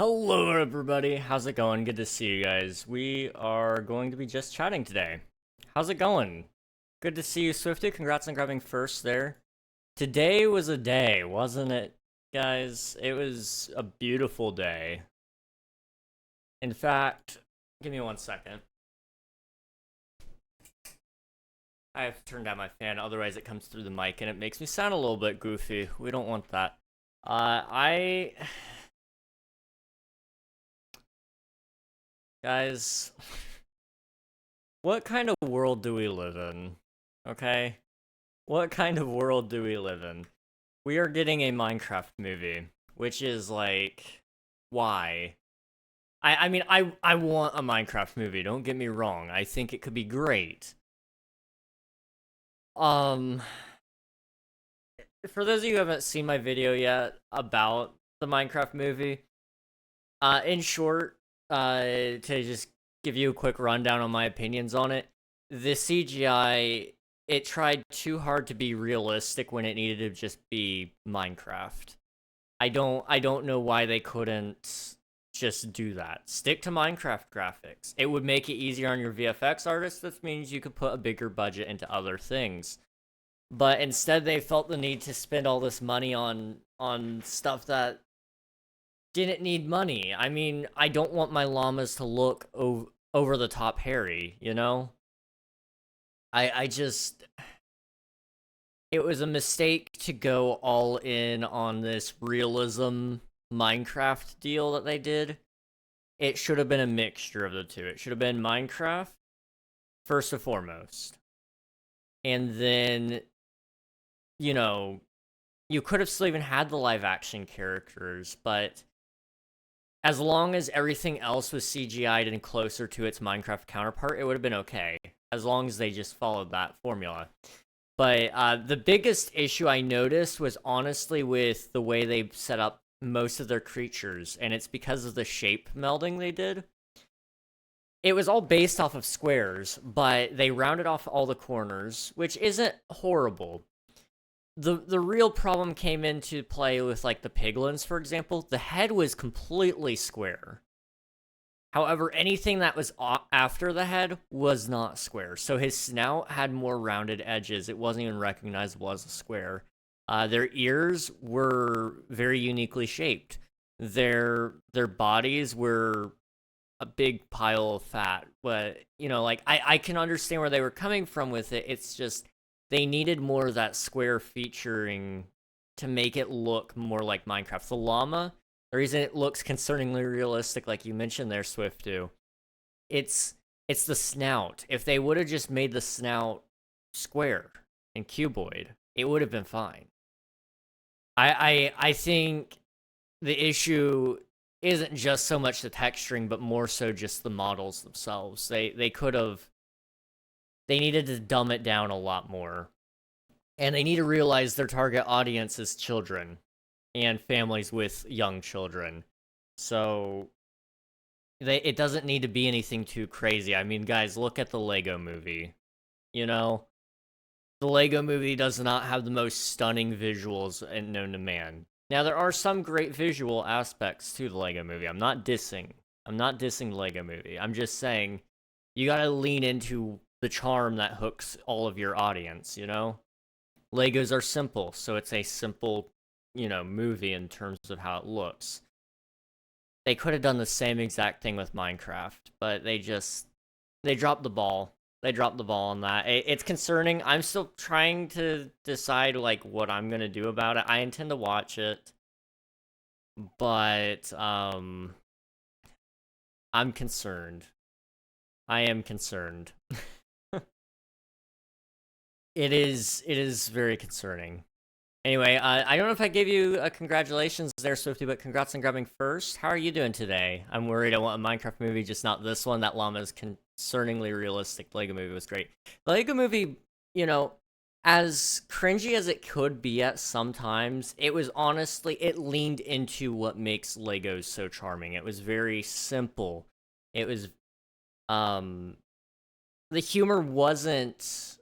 Hello, everybody. How's it going? Good to see you guys. We are going to be just chatting today. How's it going? Good to see you, Swifty. Congrats on grabbing first there. Today was a day, wasn't it, guys? It was a beautiful day. In fact, give me 1 second. I have to turn down my fan, otherwise it comes through the mic and it makes me sound a little bit goofy. We don't want that. Guys, what kind of world do we live in? Okay? What kind of world do we live in? We are getting a Minecraft movie, which is like, why? I want a Minecraft movie, don't get me wrong. I think it could be great. Um, for those of you who haven't seen my video yet about the Minecraft movie, in short, to just give you a quick rundown on my opinions on it, the CGI, it tried too hard to be realistic when it needed to just be Minecraft. I don't know why they couldn't just do that. Stick to Minecraft graphics. It would make it easier on your VFX artists. This means you could put a bigger budget into other things. But instead they felt the need to spend all this money on stuff that didn't need money. I mean, I don't want my llamas to look over the top hairy, you know? I just it was a mistake to go all in on this realism Minecraft deal that they did. It should have been a mixture of the two. It should have been Minecraft first and foremost. And then, you know, you could have still even had the live action characters, but as long as everything else was CGI'd and closer to its Minecraft counterpart, it would have been okay. As long as they just followed that formula. But the biggest issue I noticed was honestly with the way they set up most of their creatures, and it's because of the shape melding they did. It was all based off of squares, but they rounded off all the corners, which isn't horrible. The real problem came into play with, like, the piglins, for example. The head was completely square. However, anything that was after the head was not square. So his snout had more rounded edges. It wasn't even recognizable as a square. Their ears were very uniquely shaped. Their bodies were a big pile of fat. But, you know, like, I can understand where they were coming from with it. It's just they needed more of that square featuring to make it look more like Minecraft. The llama, the reason it looks concerningly realistic, like you mentioned there, Swift2, it's the snout. If they would have just made the snout square and cuboid, it would have been fine. I think the issue isn't just so much the texturing, but more so just the models themselves. They needed to dumb it down a lot more. And they need to realize their target audience is children and families with young children. So it doesn't need to be anything too crazy. I mean, guys, look at the Lego movie. You know, the Lego movie does not have the most stunning visuals known to man. Now, there are some great visual aspects to the Lego movie. I'm not dissing the Lego movie. I'm just saying you gotta lean into the charm that hooks all of your audience, you know? Legos are simple, so it's a simple, you know, movie in terms of how it looks. They could have done the same exact thing with Minecraft, but they dropped the ball. They dropped the ball on that. It's concerning. I'm still trying to decide, like, what I'm gonna do about it. I intend to watch it, but I'm concerned. I am concerned. It is very concerning. Anyway, I don't know if I gave you a congratulations there, Swifty, but congrats on grabbing first. How are you doing today? I'm worried I want a Minecraft movie, just not this one. That llama is concerningly realistic. The Lego movie was great. The Lego movie, you know, as cringy as it could be at sometimes, it was honestly, it leaned into what makes Legos so charming. It was very simple. It was, the humor wasn't,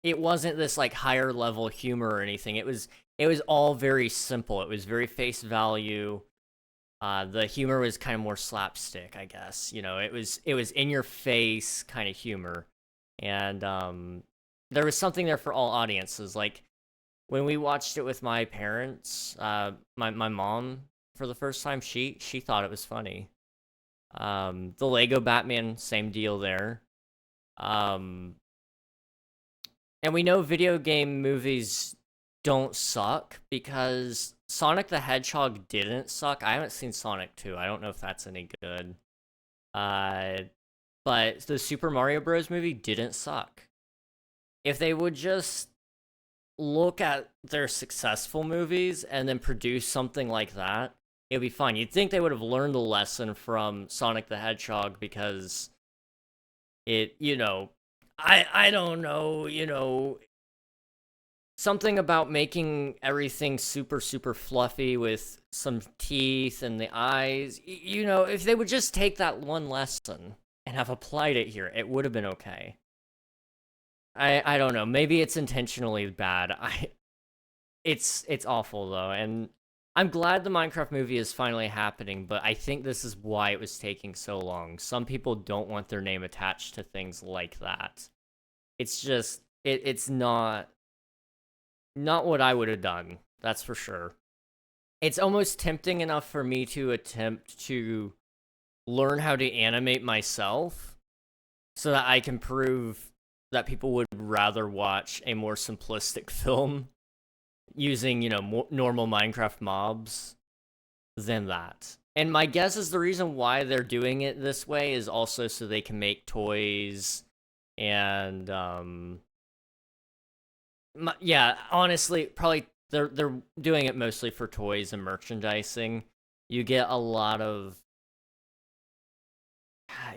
it wasn't this, like, higher level humor or anything. it was all very simple. It was very face value. The humor was kind of more slapstick, I guess. You know, it was in your face kind of humor, and there was something there for all audiences. Like when we watched it with my parents, my mom for the first time, she thought it was funny. The Lego Batman, same deal there. Um, and we know video game movies don't suck because Sonic the Hedgehog didn't suck. I haven't seen Sonic 2. I don't know if that's any good. Uh, but the Super Mario Bros. Movie didn't suck. If they would just look at their successful movies and then produce something like that, it'd be fine. You'd think they would have learned the lesson from Sonic the Hedgehog because it, I don't know, something about making everything super super fluffy with some teeth and the eyes. If they would just take that one lesson and have applied it here, it would have been okay. I don't know. Maybe it's intentionally bad. It's awful though, and I'm glad the Minecraft movie is finally happening, but I think this is why it was taking so long. Some people don't want their name attached to things like that. It's just it's not what I would have done. That's for sure. It's almost tempting enough for me to attempt to learn how to animate myself so that I can prove that people would rather watch a more simplistic film using, normal Minecraft mobs than that. And my guess is the reason why they're doing it this way is also so they can make toys and yeah, honestly, probably they're doing it mostly for toys and merchandising. You get a lot of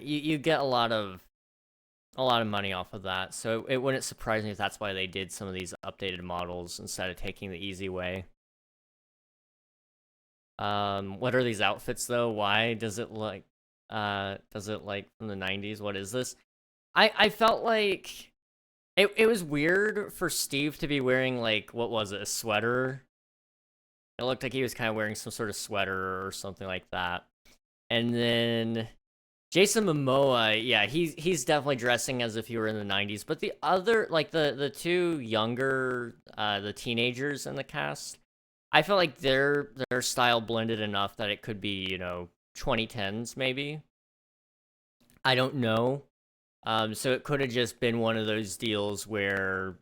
you get a lot of money off of that. So it wouldn't surprise me if that's why they did some of these updated models instead of taking the easy way. What are these outfits though? Why does it like from the 90s? What is this? I felt like it was weird for Steve to be wearing, like, what was it, a sweater? It looked like he was kind of wearing some sort of sweater or something like that. And then Jason Momoa, yeah, he's definitely dressing as if he were in the 90s. But the other, like the two younger, the teenagers in the cast, I felt like their style blended enough that it could be, 2010s maybe. I don't know. So it could have just been one of those deals where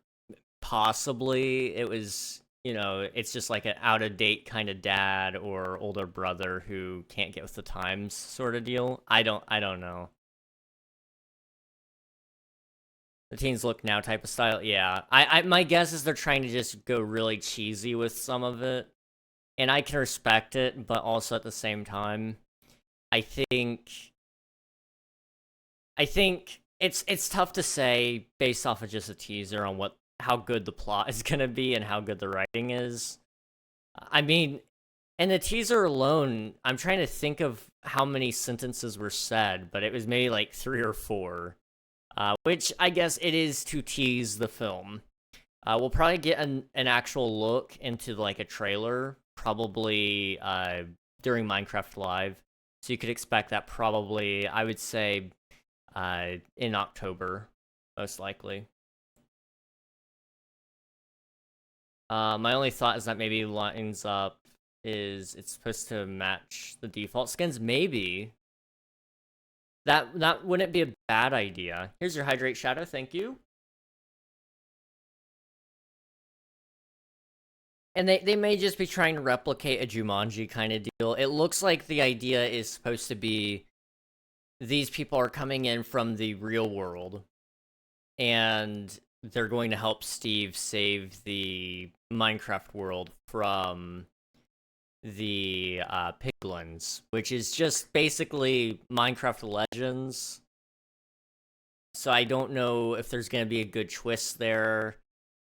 possibly it was, it's just like an out of date kind of dad or older brother who can't get with the times sort of deal. I don't know. The teens look now type of style. Yeah. My guess is they're trying to just go really cheesy with some of it. And I can respect it, but also at the same time, I think I think it's tough to say based off of just a teaser on how good the plot is gonna be and how good the writing is. I mean, in the teaser alone, I'm trying to think of how many sentences were said, but it was maybe like three or four, which I guess it is to tease the film. We'll probably get an actual look into like a trailer, probably during Minecraft Live. So you could expect that probably, I would say, in October, most likely. My only thought is that maybe lines up is it's supposed to match the default skins. Maybe that wouldn't be a bad idea. Here's your hydrate shadow. Thank you. And they may just be trying to replicate a Jumanji kind of deal. It looks like the idea is supposed to be these people are coming in from the real world and they're going to help Steve save the Minecraft world from the piglins, which is just basically Minecraft Legends. So I don't know if there's going to be a good twist there.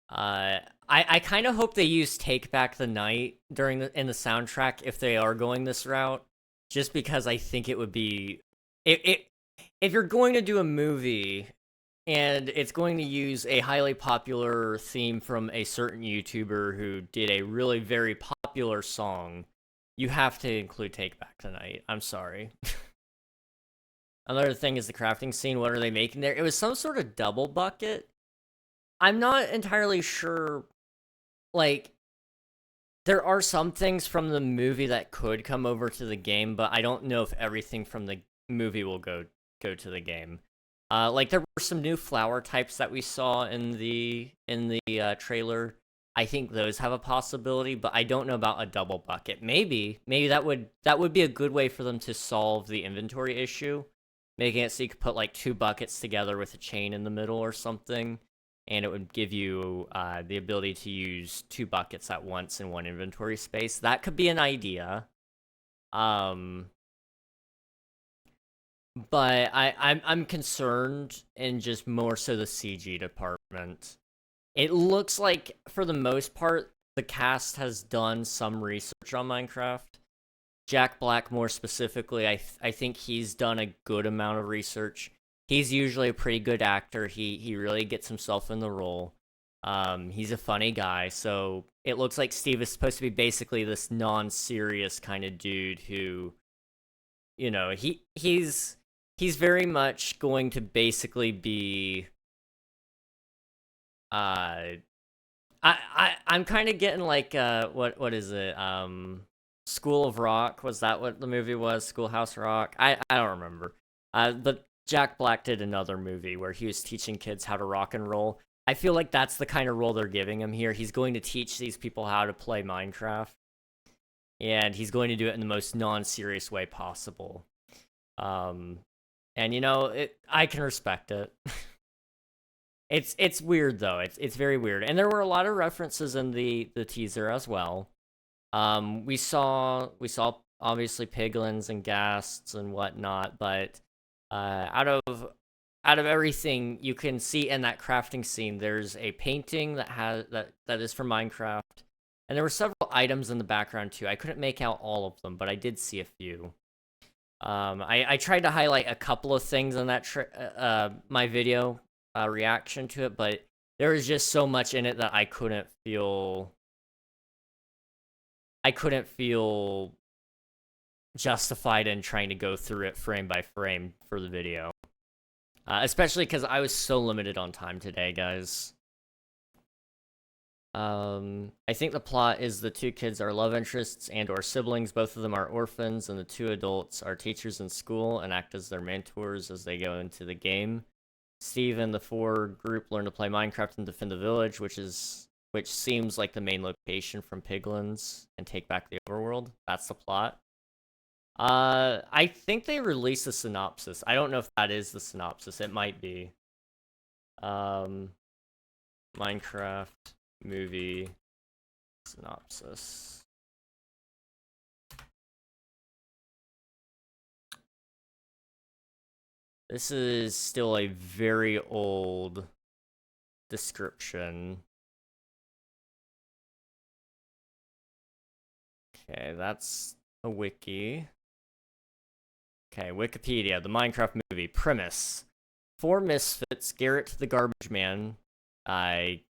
I kind of hope they use "Take Back the Night" in the soundtrack if they are going this route, just because I think it would be if you're going to do a movie and it's going to use a highly popular theme from a certain YouTuber who did a really very popular song. You have to include Take Back Tonight. I'm sorry. Another thing is the crafting scene. What are they making there? It was some sort of double bucket. I'm not entirely sure. Like, there are some things from the movie that could come over to the game, but I don't know if everything from the movie will go to the game. Like there were some new flower types that we saw in the trailer. I think those have a possibility, but I don't know about a double bucket. Maybe that would be a good way for them to solve the inventory issue, making it so you could put like two buckets together with a chain in the middle or something, and it would give you the ability to use two buckets at once in one inventory space. That could be an idea. But I'm concerned in just more so the CG department. It looks like for the most part the cast has done some research on Minecraft. Jack Black more specifically, I think he's done a good amount of research. He's usually a pretty good actor. He really gets himself in the role. He's a funny guy, so it looks like Steve is supposed to be basically this non-serious kind of dude who, you know, he's very much going to basically be I'm kind of getting like what is it? School of Rock, was that what the movie was? Schoolhouse Rock? I don't remember. But Jack Black did another movie where he was teaching kids how to rock and roll. I feel like that's the kind of role they're giving him here. He's going to teach these people how to play Minecraft, and he's going to do it in the most non-serious way possible. And you know, I can respect it. It's weird though. It's very weird. And there were a lot of references in the teaser as well. We saw obviously piglins and ghasts and whatnot, but out of everything you can see in that crafting scene, there's a painting that is from Minecraft, and there were several items in the background too. I couldn't make out all of them, but I did see a few. I tried to highlight a couple of things in that my video reaction to it, but there was just so much in it that I couldn't feel justified in trying to go through it frame by frame for the video. Especially because I was so limited on time today, guys. I think the plot is the two kids are love interests and or siblings. Both of them are orphans, and the two adults are teachers in school and act as their mentors as they go into the game. Steve and the four group learn to play Minecraft and defend the village, which seems like the main location from Piglins, and take back the overworld. That's the plot. I think they released a synopsis. I don't know if that is the synopsis. It might be. Minecraft movie synopsis. This is still a very old description. Okay, that's a wiki. Okay, Wikipedia, the Minecraft movie. Premise. Four misfits, Garrett the Garbage Man,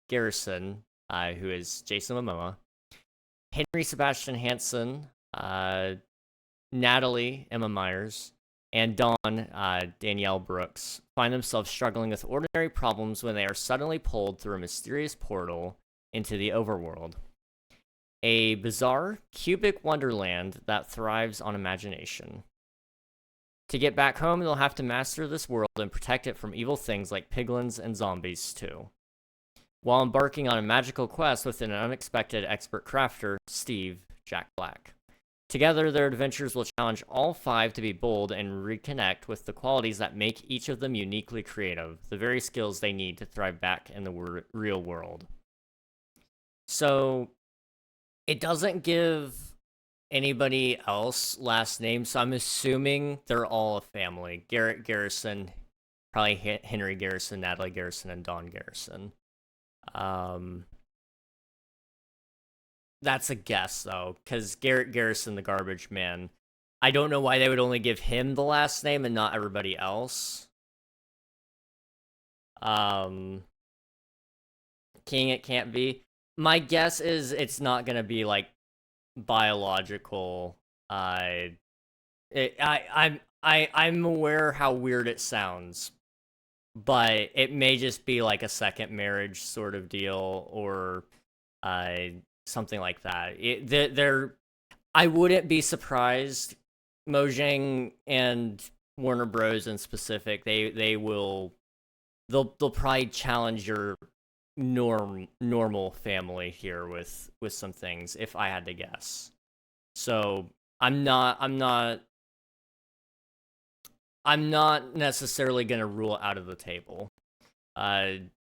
Garrison, who is Jason Momoa, Henry Sebastian Hansen, Natalie Emma Myers, and Dawn Danielle Brooks find themselves struggling with ordinary problems when they are suddenly pulled through a mysterious portal into the overworld. A bizarre, cubic wonderland that thrives on imagination. To get back home, they'll have to master this world and protect it from evil things like piglins and zombies, too. While embarking on a magical quest with an unexpected expert crafter, Steve, Jack Black. Together, their adventures will challenge all five to be bold and reconnect with the qualities that make each of them uniquely creative, the very skills they need to thrive back in the real world. So, it doesn't give anybody else last names, so I'm assuming they're all a family. Garrett Garrison, probably Henry Garrison, Natalie Garrison, and Dawn Garrison. That's a guess, though, because Garrett Garrison, the Garbage Man, I don't know why they would only give him the last name and not everybody else. Um, King it can't be. My guess is it's not gonna be like biological. I'm aware how weird it sounds, but it may just be like a second marriage sort of deal, or uh something like that. I wouldn't be surprised. Mojang and Warner Bros. In specific, they'll probably challenge your normal family here with some things, if I had to guess. So I'm not necessarily gonna rule out of the table,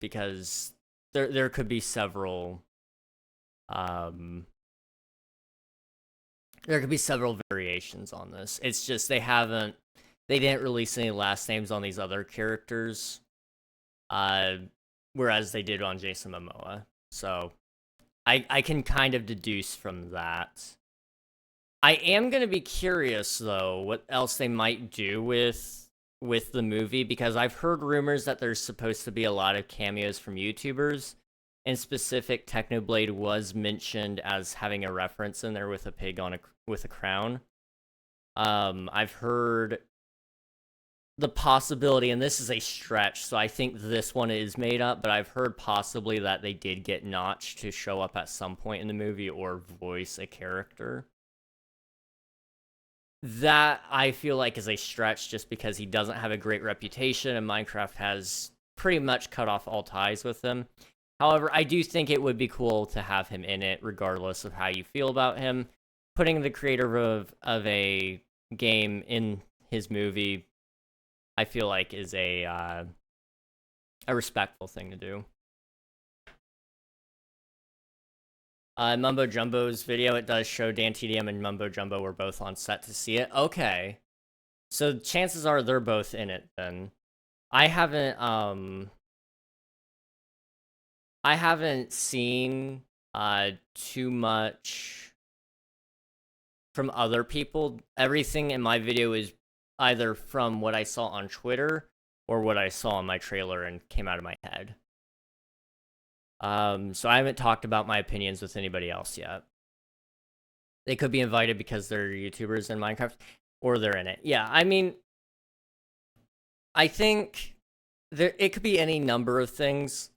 because there could be several um there could be several variations on this. It's just they didn't release any last names on these other characters, uh, whereas they did on Jason Momoa. So I can kind of deduce from that. I am gonna be curious though what else they might do with the movie, because I've heard rumors that there's supposed to be a lot of cameos from YouTubers. In specific, Technoblade was mentioned as having a reference in there with a pig on with a crown. I've heard the possibility, and this is a stretch, so I think this one is made up, but I've heard possibly that they did get Notch to show up at some point in the movie or voice a character. That I feel like is a stretch, just because he doesn't have a great reputation and Minecraft has pretty much cut off all ties with him. However, I do think it would be cool to have him in it, regardless of how you feel about him. Putting the creator of a game in his movie, I feel like, is a respectful thing to do. Mumbo Jumbo's video, it does show Dan TDM and Mumbo Jumbo were both on set to see it. Okay. So chances are they're both in it then. I haven't seen too much from other people. Everything in my video is either from what I saw on Twitter or what I saw in my trailer and came out of my head. So I haven't talked about my opinions with anybody else yet. They could be invited because they're YouTubers in Minecraft, or they're in it. Yeah, I mean, I think it could be any number of things.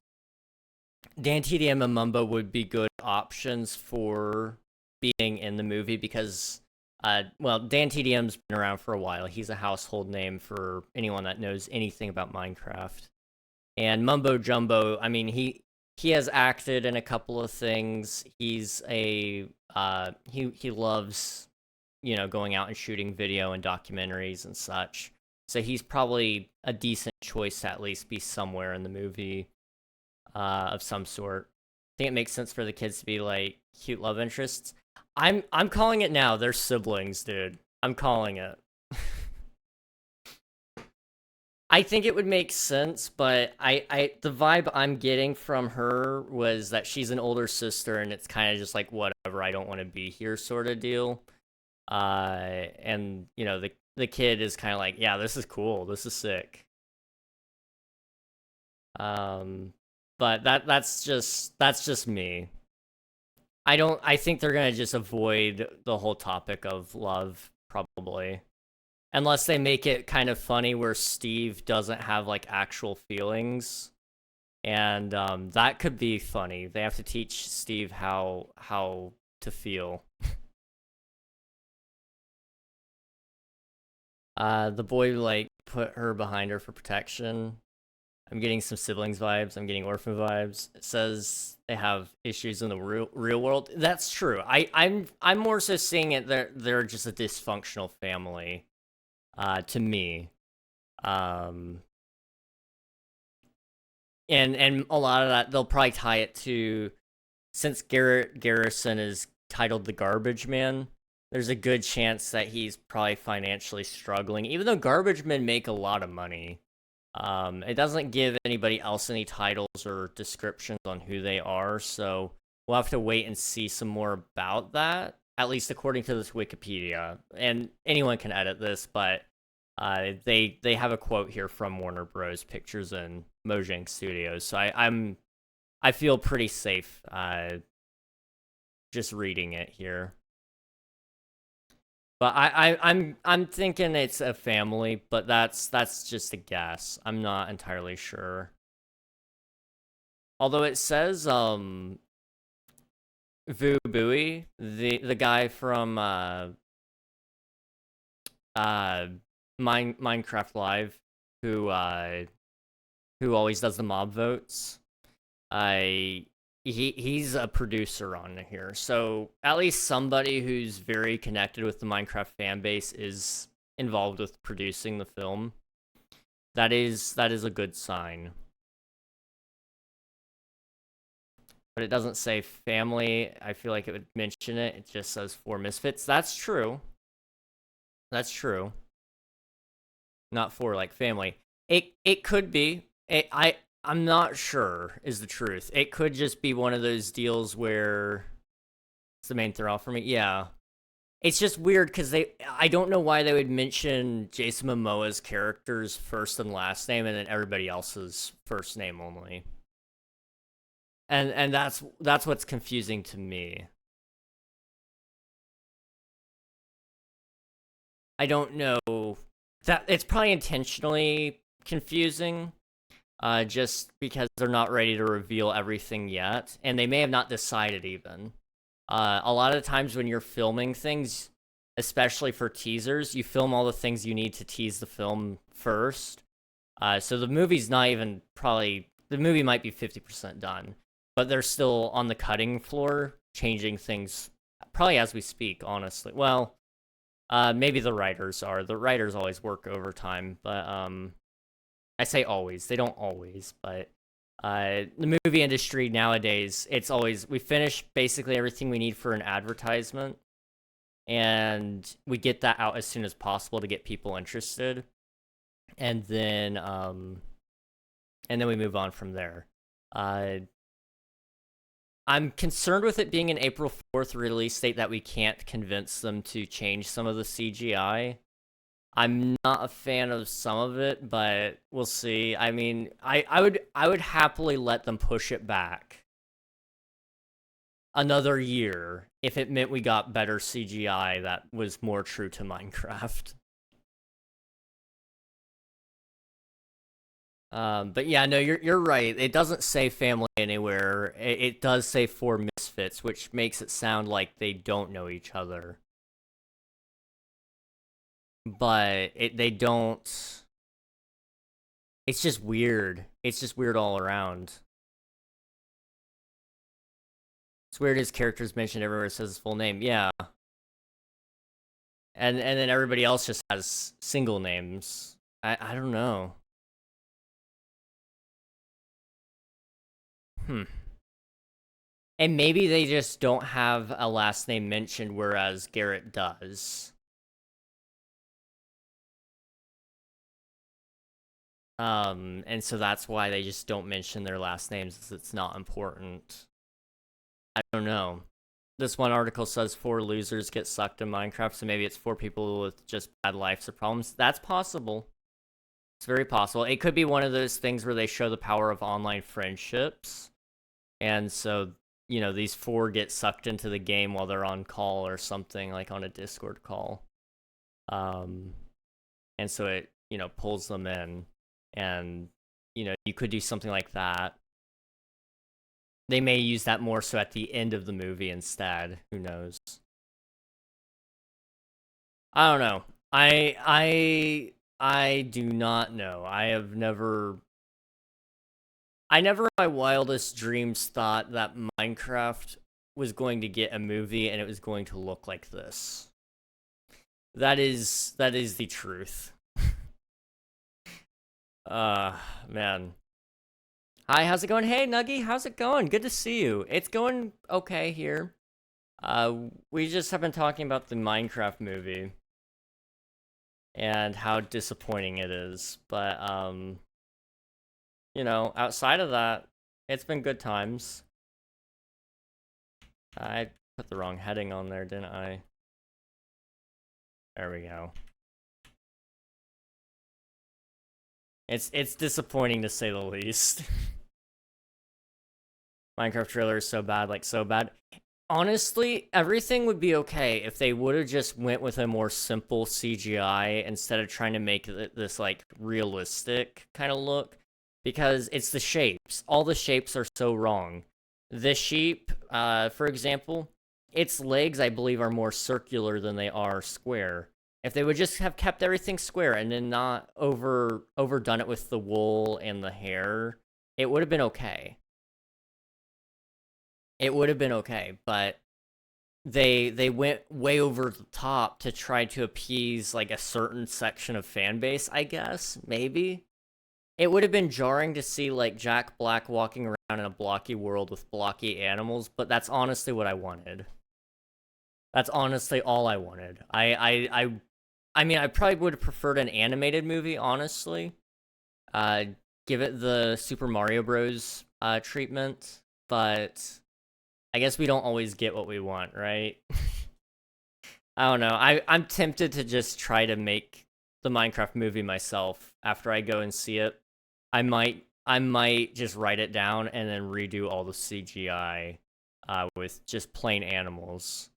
Dan TDM and Mumbo would be good options for being in the movie because, well, Dan TDM's been around for a while. He's a household name for anyone that knows anything about Minecraft. And Mumbo Jumbo, I mean, he has acted in a couple of things. He's he loves, going out and shooting video and documentaries and such. So he's probably a decent choice to at least be somewhere in the movie, of some sort. I think it makes sense for the kids to be like cute love interests. I'm calling it now. They're siblings, dude. I'm calling it. I think it would make sense, but the vibe I'm getting from her was that she's an older sister, and it's kind of just like, whatever, I don't want to be here sort of deal. And the kid is kind of like, yeah, this is cool, this is sick. But that's just me. I think they're gonna just avoid the whole topic of love, probably. Unless they make it kind of funny where Steve doesn't have like actual feelings. And that could be funny. They have to teach Steve how to feel. The boy like put her behind her for protection. I'm getting some siblings vibes. I'm getting orphan vibes. It says they have issues in the real world. That's true. I'm more so seeing it they're just a dysfunctional family, to me. And a lot of that they'll probably tie it to, since Garrett Garrison is titled the Garbage Man, there's a good chance that he's probably financially struggling, even though garbage men make a lot of money. It doesn't give anybody else any titles or descriptions on who they are, so we'll have to wait and see some more about that, at least according to this Wikipedia. And anyone can edit this, but They have a quote here from Warner Bros. Pictures and Mojang Studios, so I feel pretty safe just reading it here. But I'm thinking it's a family, but that's just a guess. I'm not entirely sure. Although it says Vu Bui, the guy from Minecraft Live, who always does the mob votes. He's a producer on here, so at least somebody who's very connected with the Minecraft fan base is involved with producing the film. That is a good sign. But it doesn't say family. I feel like it would mention it. It just says 4 misfits. That's true. That's true. Not 4 like family. It could be. I'm not sure is the truth. It could just be one of those deals where it's the main throw off for me. Yeah. It's just weird because I don't know why they would mention Jason Momoa's character's first and last name and then everybody else's first name only. And that's what's confusing to me. I don't know that it's probably intentionally confusing, just because they're not ready to reveal everything yet, and they may have not decided even. A lot of times when you're filming things, especially for teasers, you film all the things you need to tease the film first. So the movie's not even the movie might be 50% done, but they're still on the cutting floor changing things probably as we speak, honestly. Well, maybe the writers are. The writers always work overtime, but I say always. They don't always, but the movie industry nowadays, it's always we finish basically everything we need for an advertisement, and we get that out as soon as possible to get people interested, and then we move on from there. I'm concerned with it being an April 4th release date that we can't convince them to change some of the CGI. I'm not a fan of some of it, but we'll see. I mean, I would happily let them push it back another year if it meant we got better CGI that was more true to Minecraft. But yeah, no, you're right. It doesn't say family anywhere. It does say 4 misfits, which makes it sound like they don't know each other. But they don't. It's just weird. It's just weird all around. It's weird his character's mentioned everywhere it says his full name. Yeah. And then everybody else just has single names. I don't know. And maybe they just don't have a last name mentioned, whereas Garrett does. And so that's why they just don't mention their last names. It's not important. I don't know. This one article says 4 losers get sucked in Minecraft, so maybe it's 4 people with just bad lives or problems. That's possible. It's very possible. It could be one of those things where they show the power of online friendships. And so, these 4 get sucked into the game while they're on call or something, like on a Discord call. And so it, pulls them in. And, you could do something like that. They may use that more so at the end of the movie instead. Who knows? I don't know. I do not know. I never in my wildest dreams thought that Minecraft was going to get a movie and it was going to look like this. That is the truth. Man. Hi, how's it going? Hey, Nuggy, how's it going? Good to see you. It's going okay here. We just have been talking about the Minecraft movie and how disappointing it is, but outside of that, it's been good times. I put the wrong heading on there, didn't I? There we go. It's disappointing to say the least. Minecraft trailer is so bad, like so bad. Honestly, everything would be okay if they would have just went with a more simple CGI instead of trying to make this like realistic kind of look, because it's the shapes. All the shapes are so wrong. The sheep, for example, its legs I believe are more circular than they are square. If they would just have kept everything square and then not overdone it with the wool and the hair, it would have been okay. It would have been okay, but they went way over the top to try to appease like a certain section of fan base, I guess. Maybe it would have been jarring to see like Jack Black walking around in a blocky world with blocky animals, but that's honestly what I wanted. That's honestly all I wanted. I mean, I probably would have preferred an animated movie, honestly. uh Give it the Super Mario Bros treatment, but I guess we don't always get what we want, right? I don't know. I'm tempted to just try to make the Minecraft movie myself after I go and see it. I might just write it down and then redo all the CGI with just plain animals.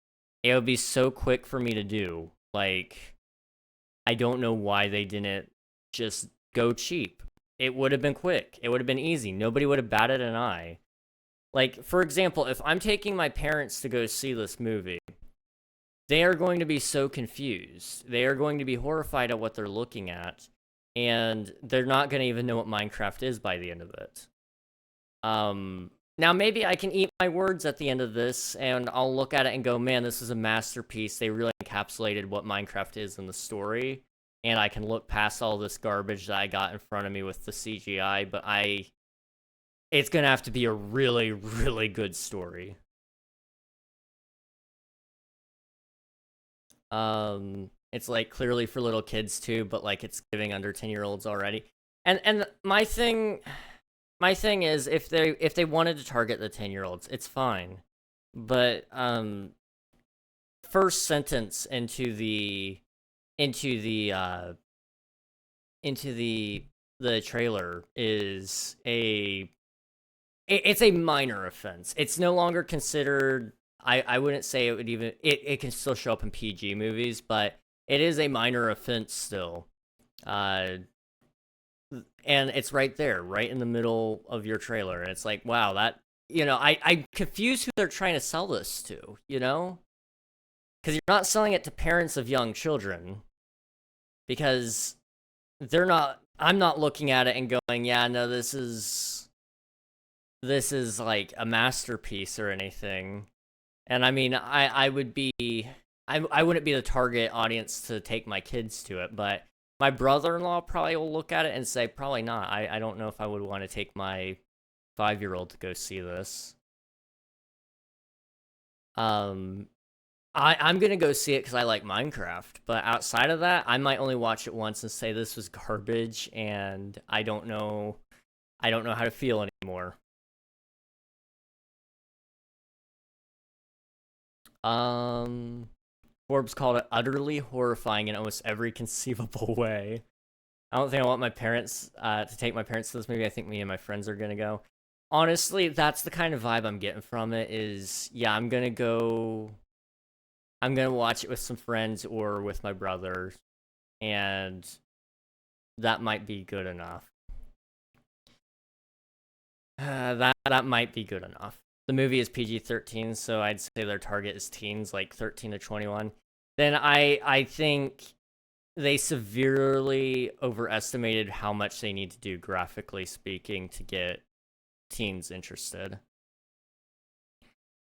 It would be so quick for me to do. Like, I don't know why they didn't just go cheap. It would have been quick. It would have been easy. Nobody would have batted an eye. Like, for example, if I'm taking my parents to go see this movie, they are going to be so confused. They are going to be horrified at what they're looking at, and they're not going to even know what Minecraft is by the end of it. Now maybe I can eat my words at the end of this, and I'll look at it and go, man, this is a masterpiece. They really encapsulated what Minecraft is in the story, and I can look past all this garbage that I got in front of me with the CGI, but it's gonna have to be a really, really good story. It's like clearly for little kids too, but like it's giving under 10-year-olds already. And my thing is, if they wanted to target the 10-year-olds, it's fine. But first sentence into the into the trailer is it's a minor offense. It's no longer considered. I wouldn't say it would even. It can still show up in PG movies, but it is a minor offense still. Uh, and it's right there, right in the middle of your trailer. And it's like, wow, I'm confused who they're trying to sell this to, Because you're not selling it to parents of young children. Because I'm not looking at it and going, yeah, no, this is like a masterpiece or anything. And I mean, I would be, I wouldn't be the target audience to take my kids to it, but my brother-in-law probably will look at it and say, probably not. I don't know if I would want to take my 5-year-old to go see this. I'm gonna go see it because I like Minecraft, but outside of that, I might only watch it once and say this was garbage, and I don't know how to feel anymore. Um, Forbes called it utterly horrifying in almost every conceivable way. I don't think I want my parents to take my parents to this movie. I think me and my friends are gonna go. Honestly, that's the kind of vibe I'm getting from it. Is yeah, I'm gonna go. I'm gonna watch it with some friends or with my brother, and that might be good enough. That might be good enough. The movie is PG-13, so I'd say their target is teens, like 13 to 21. Then I think they severely overestimated how much they need to do graphically speaking to get teens interested.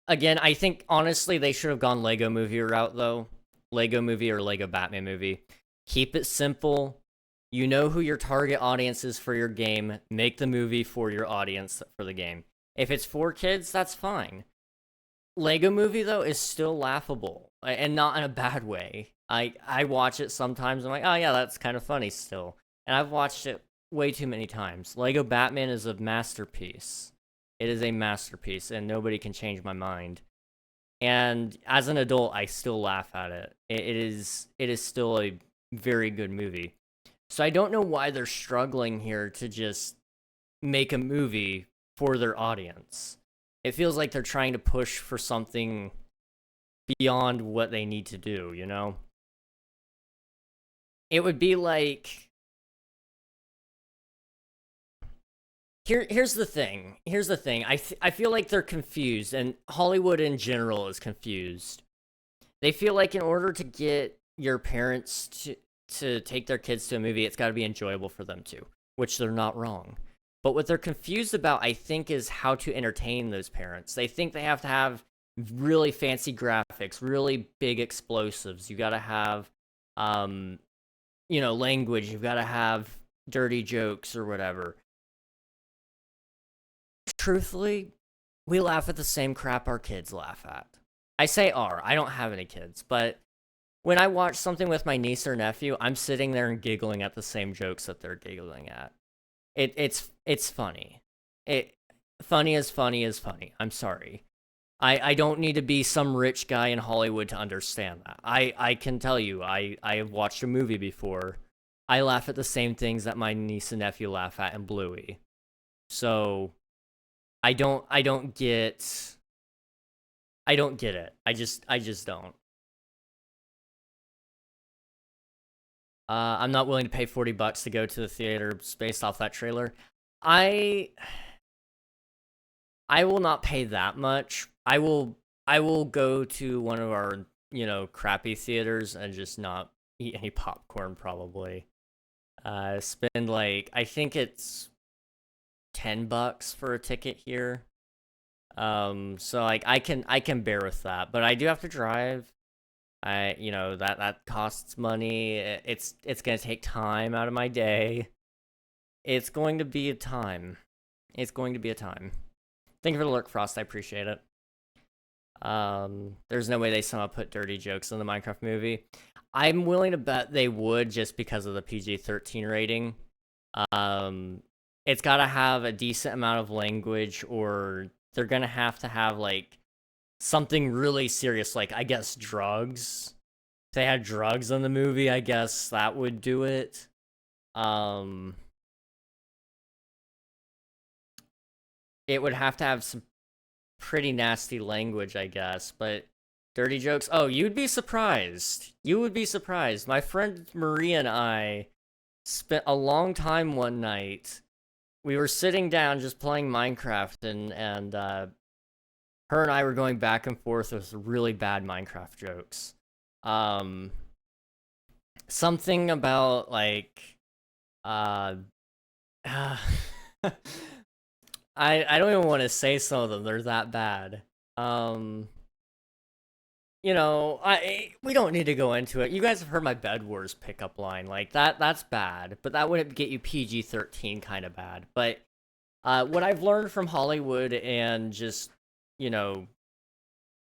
Again, I think honestly they should have gone Lego movie route though. Lego movie or Lego Batman movie. Keep it simple. You know who your target audience is for your game. Make the movie for your audience for the game. If it's for kids, that's fine. Lego movie though is still laughable and not in a bad way. I watch it sometimes. I'm like, oh yeah, that's kind of funny still. And I've watched it way too many times. Lego Batman is a masterpiece. It is a masterpiece, and nobody can change my mind. And as an adult, I still laugh at it. It is still a very good movie. So I don't know why they're struggling here to just make a movie for their audience. It feels like they're trying to push for something beyond what they need to do, you know? It would be like here's the thing. Here's the thing. I feel like they're confused, and Hollywood in general is confused. They feel like in order to get your parents to take their kids to a movie, it's got to be enjoyable for them too, which they're not wrong. But what they're confused about, I think, is how to entertain those parents. They think they have to have really fancy graphics, really big explosives. You got to have, language. You've got to have dirty jokes or whatever. Truthfully, we laugh at the same crap our kids laugh at. I say our. I don't have any kids, but when I watch something with my niece or nephew, I'm sitting there and giggling at the same jokes that they're giggling at. It's funny. Funny is funny is funny. I'm sorry. I don't need to be some rich guy in Hollywood to understand that. I can tell you, I have watched a movie before. I laugh at the same things that my niece and nephew laugh at in Bluey. So I don't get it. I just don't. I'm not willing to pay $40 to go to the theater based off that trailer. I will not pay that much. I will go to one of our, crappy theaters and just not eat any popcorn probably. Spend I think it's $10 for a ticket here. So I can bear with that, but I do have to drive. That costs money. It's gonna take time out of my day. It's going to be a time. It's going to be a time. Thank you for the lurk, Frost. I appreciate it. There's no way they somehow put dirty jokes in the Minecraft movie. I'm willing to bet they would just because of the PG-13 rating. It's got to have a decent amount of language, or they're gonna have to have something really serious, I guess drugs. If they had drugs in the movie, I guess that would do it. It would have to have some pretty nasty language, I guess, but dirty jokes. Oh, you'd be surprised. You would be surprised. My friend Marie and I spent a long time one night. We were sitting down just playing Minecraft, and her and I were going back and forth with really bad Minecraft jokes. Something about I don't even want to say some of them. They're that bad. We don't need to go into it. You guys have heard my Bed Wars pickup line. That's bad, but that wouldn't get you PG-13 kind of bad. But what I've learned from Hollywood and just,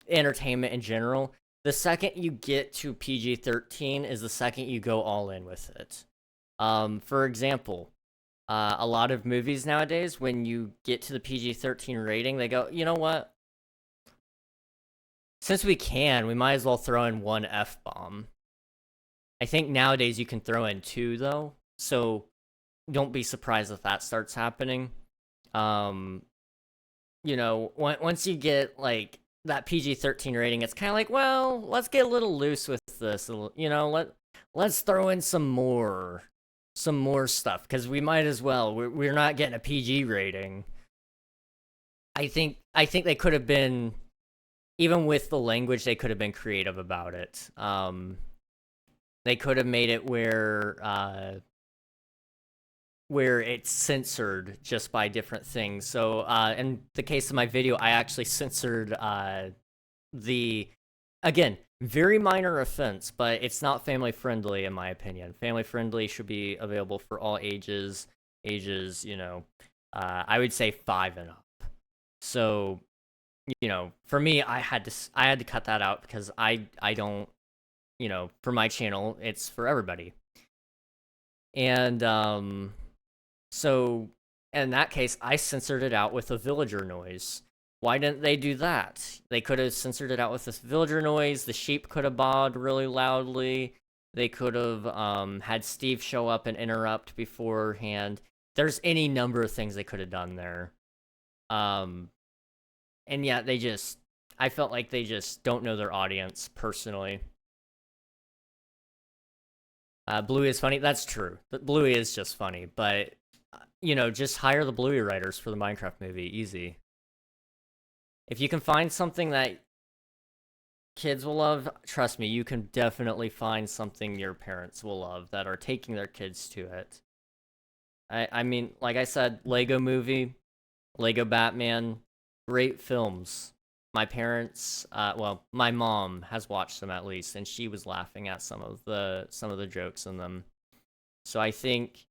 entertainment in general, the second you get to PG-13 is the second you go all in with it. For example, a lot of movies nowadays, when you get to the PG-13 rating, they go, you know what? Since we might as well throw in one F-bomb. I think nowadays you can throw in two, though, so don't be surprised if that starts happening. Once you get, that PG-13 rating, it's kind of well, let's get a little loose with this, let's throw in some more stuff, because we might as well. We're not getting a PG rating. I think they could have been, even with the language, they could have been creative about it. They could have made it where it's censored just by different things. So in the case of my video, I actually censored again, very minor offense, but it's not family friendly in my opinion. Family friendly should be available for all ages. I would say 5 and up. So, for me, I had to cut that out because I don't, for my channel, it's for everybody. And so in that case, I censored it out with a villager noise. Why didn't they do that? They could have censored it out with this villager noise. The sheep could have bawed really loudly. They could have had Steve show up and interrupt beforehand. There's any number of things they could have done there. And yeah, I felt like they just don't know their audience personally. Bluey is funny. That's true. Bluey is just funny, but just hire the Bluey writers for the Minecraft movie. Easy. If you can find something that kids will love, trust me, you can definitely find something your parents will love that are taking their kids to it. I mean, like I said, Lego Movie, Lego Batman, great films. My parents, well, my mom has watched them at least, and she was laughing at some of the jokes in them. So I think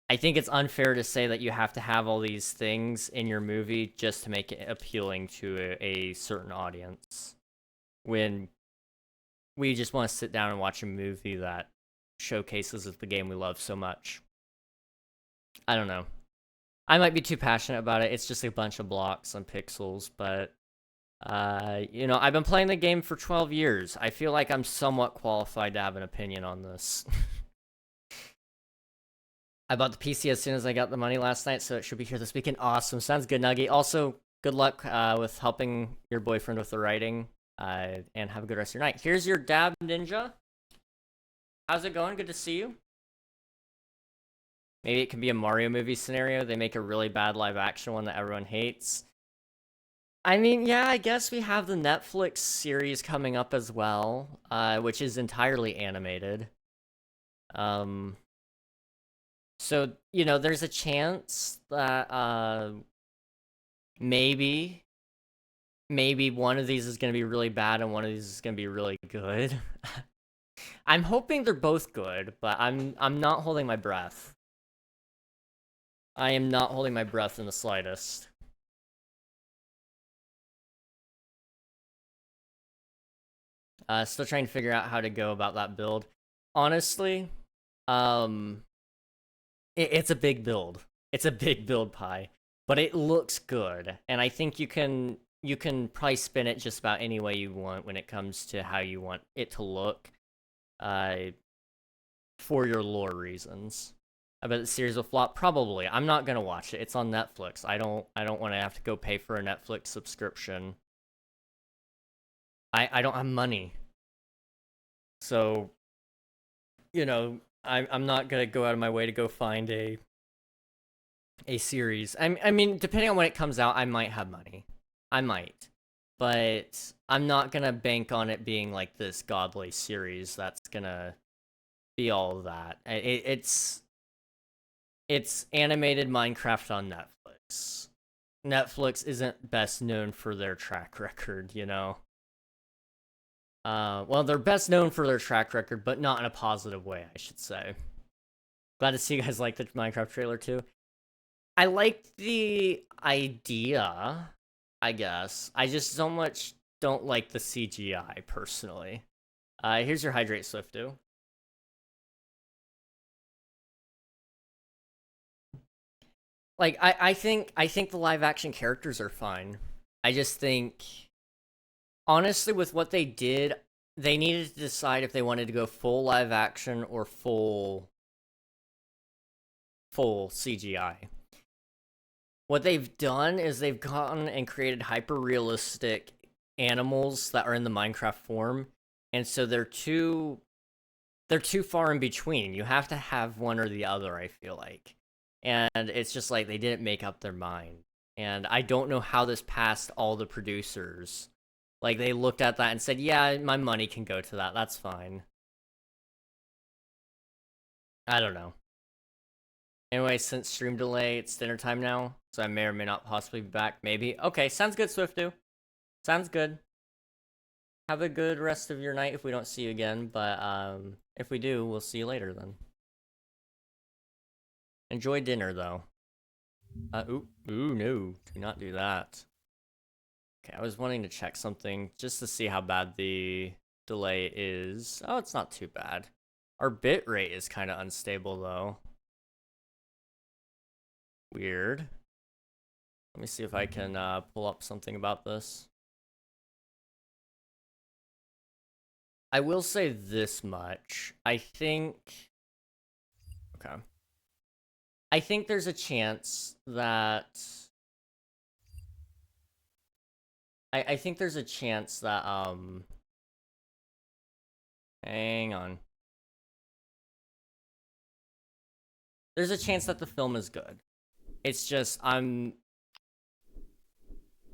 it's unfair to say that you have to have all these things in your movie just to make it appealing to a certain audience, when we just want to sit down and watch a movie that showcases the game we love so much. I don't know. I might be too passionate about it. It's just a bunch of blocks and pixels, but I've been playing the game for 12 years. I feel like I'm somewhat qualified to have an opinion on this. I bought the PC as soon as I got the money last night, so it should be here this weekend. Awesome. Sounds good, Nuggy. Also, good luck with helping your boyfriend with the writing, and have a good rest of your night. Here's your dab ninja. How's it going? Good to see you. Maybe it can be a Mario movie scenario. They make a really bad live action one that everyone hates. I mean, yeah, I guess we have the Netflix series coming up as well, which is entirely animated. So, there's a chance that maybe one of these is going to be really bad and one of these is going to be really good. I'm hoping they're both good, but I'm not holding my breath. I am not holding my breath in the slightest. Still trying to figure out how to go about that build. Honestly, it's a big build. It's a big build pie, but it looks good, and I think you can probably spin it just about any way you want when it comes to how you want it to look, for your lore reasons. I bet the series will flop. Probably. I'm not gonna watch it. It's on Netflix. I don't want to have to go pay for a Netflix subscription. I don't have money, so I'm not gonna go out of my way to go find a series. I mean, depending on when it comes out, I might have money. I might, but I'm not gonna bank on it being like this godly series that's gonna be all of that. It's animated Minecraft on Netflix. Netflix isn't best known for their track record, well, they're best known for their track record, but not in a positive way, I should say. Glad to see you guys like the Minecraft trailer too. I like the idea, I guess. I just so much don't like the CGI, personally. Here's your Hydrate Swifto. Like, I think the live action characters are fine. I just think, honestly, with what they did, they needed to decide if they wanted to go full live action or full CGI. What they've done is they've gone and created hyper realistic animals that are in the Minecraft form, and so they're too far in between. You have to have one or the other, I feel like. And it's just like they didn't make up their mind. And I don't know how this passed all the producers. Like, they looked at that and said, yeah, my money can go to that. That's fine. I don't know. Anyway, since stream delay, it's dinner time now, so I may or may not possibly be back. Maybe. Okay, sounds good, Swifto. Sounds good. Have a good rest of your night if we don't see you again, but if we do, we'll see you later then. Enjoy dinner, though. Ooh, no. Do not do that. Okay, I was wanting to check something just to see how bad the delay is. Oh, it's not too bad. Our bit rate is kind of unstable, though. Weird. Let me see if I can pull up something about this. I will say this much. Okay. I think there's a chance that I think there's a chance that hang on. There's a chance that the film is good. It's just I'm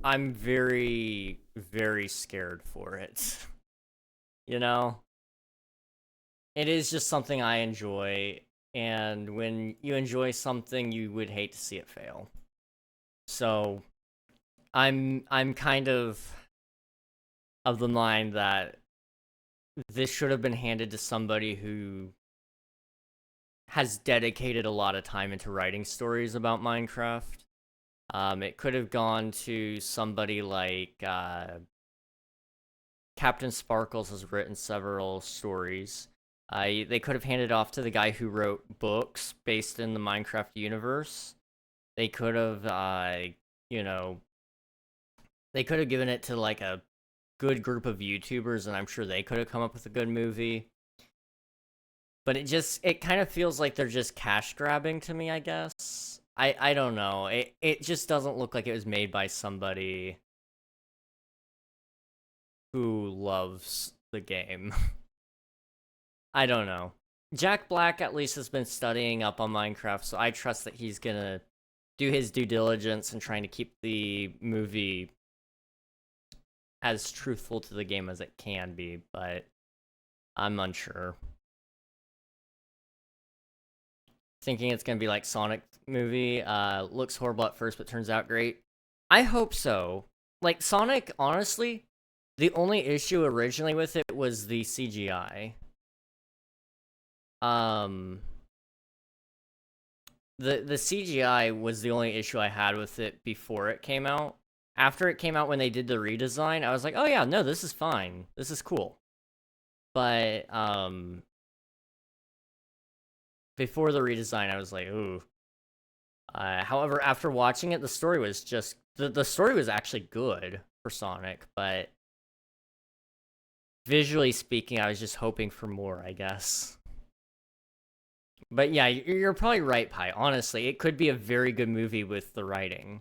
very, very scared for it. You know? It is just something I enjoy, and when you enjoy something, you would hate to see it fail. So I'm kind of the mind that this should have been handed to somebody who has dedicated a lot of time into writing stories about Minecraft. It could have gone to somebody like Captain Sparkles has written several stories. They could have handed off to the guy who wrote books based in the Minecraft universe. They could have, you know, they could have given it to like a good group of YouTubers, and I'm sure they could have come up with a good movie. But it kind of feels like they're just cash grabbing to me, I guess. I don't know. It just doesn't look like it was made by somebody who loves the game. I don't know. Jack Black at least has been studying up on Minecraft, so I trust that he's gonna do his due diligence and trying to keep the movie as truthful to the game as it can be, but I'm unsure. Thinking it's gonna be like Sonic movie, looks horrible at first but turns out great. I hope so. Like Sonic, honestly, the only issue originally with it was the CGI. The CGI was the only issue I had with it before it came out. After it came out, when they did the redesign, I was like, oh yeah, no, this is fine. This is cool. But, before the redesign, I was like, ooh. However, after watching it, the story was just... The story was actually good for Sonic, but... Visually speaking, I was just hoping for more, I guess. But yeah, you're probably right, Pi. Honestly, it could be a very good movie with the writing.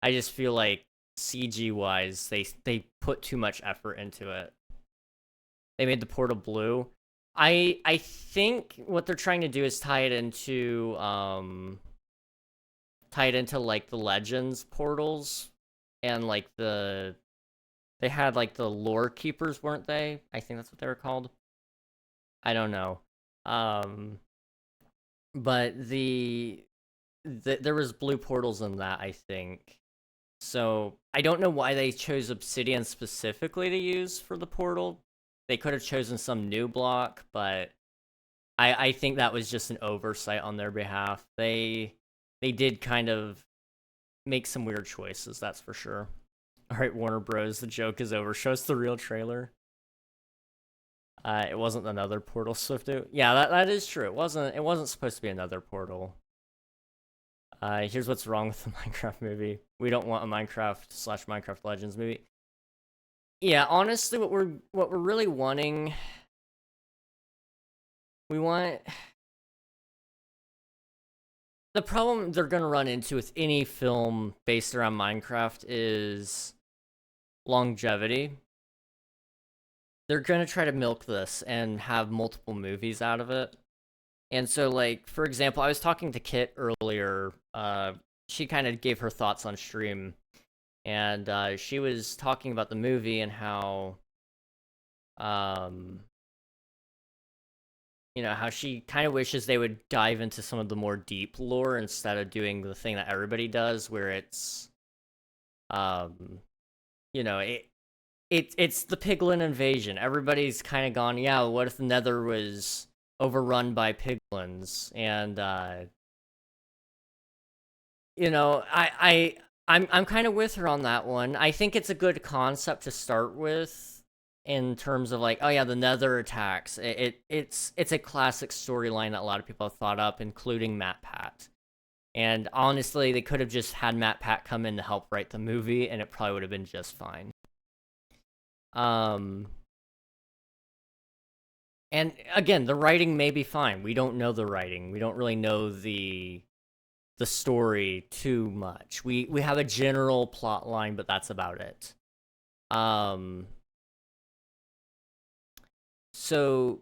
I just feel like CG-wise, they put too much effort into it. They made the portal blue. I think what they're trying to do is tie it into like the Legends portals and like they had like the lore keepers, weren't they? I think that's what they were called. I don't know. But there was blue portals in that, I think. So I don't know why they chose obsidian specifically to use for the portal. They could have chosen some new block, but I think that was just an oversight on their behalf. They did kind of make some weird choices, that's for sure. All right, Warner Bros. The joke is over. Show us the real trailer. It wasn't another portal Swift. Yeah, that is true. It wasn't supposed to be another portal. Here's what's wrong with the Minecraft movie. We don't want a Minecraft/Minecraft Legends movie. Yeah, honestly, what we're really wanting, we want... The problem they're gonna run into with any film based around Minecraft is longevity. They're gonna try to milk this and have multiple movies out of it. And so, like, for example, I was talking to Kit earlier. She kind of gave her thoughts on stream, and she was talking about the movie and how, you know, how she kind of wishes they would dive into some of the more deep lore instead of doing the thing that everybody does, where it's, you know, it's the piglin invasion. Everybody's kind of gone, yeah, what if the Nether was overrun by piglins? And you know, I'm kind of with her on that one. I think it's a good concept to start with in terms of like, oh yeah, the Nether attacks. It's a classic storyline that a lot of people have thought up, including Matt Pat. And honestly, they could have just had Matt Pat come in to help write the movie, and it probably would have been just fine. And again, the writing may be fine. We don't know the writing. We don't really know the story too much. We have a general plot line, but that's about it. Um so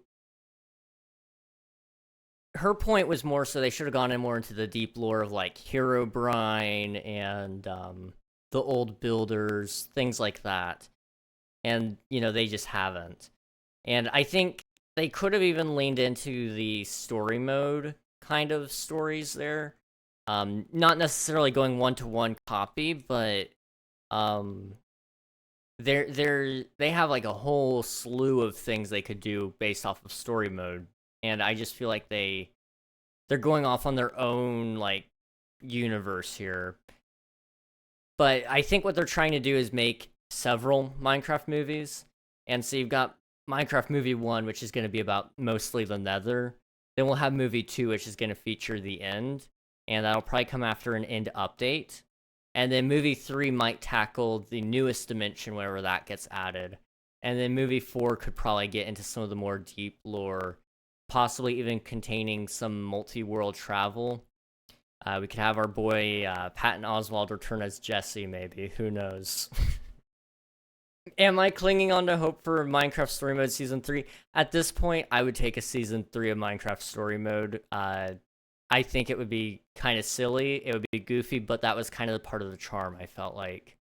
her point was more so they should have gone in more into the deep lore of like Herobrine and the old builders, things like that. And they just haven't. And I think they could have even leaned into the story mode kind of stories there. Not necessarily going one-to-one copy, but um they have like a whole slew of things they could do based off of story mode. And I just feel like they're going off on their own like universe here. But I think what they're trying to do is make several Minecraft movies. And so you've got Minecraft Movie 1, which is going to be about mostly the Nether. Then we'll have Movie 2, which is going to feature the end. And that'll probably come after an end update. And then Movie 3 might tackle the newest dimension whenever that gets added. And then Movie 4 could probably get into some of the more deep lore, possibly even containing some multi-world travel. We could have our boy Patton Oswalt return as Jesse, maybe. Who knows? Am I clinging on to hope for Minecraft Story Mode Season 3? At this point, I would take a Season 3 of Minecraft Story Mode. I think it would be kind of silly. It would be goofy, but that was kind of the part of the charm, I felt like.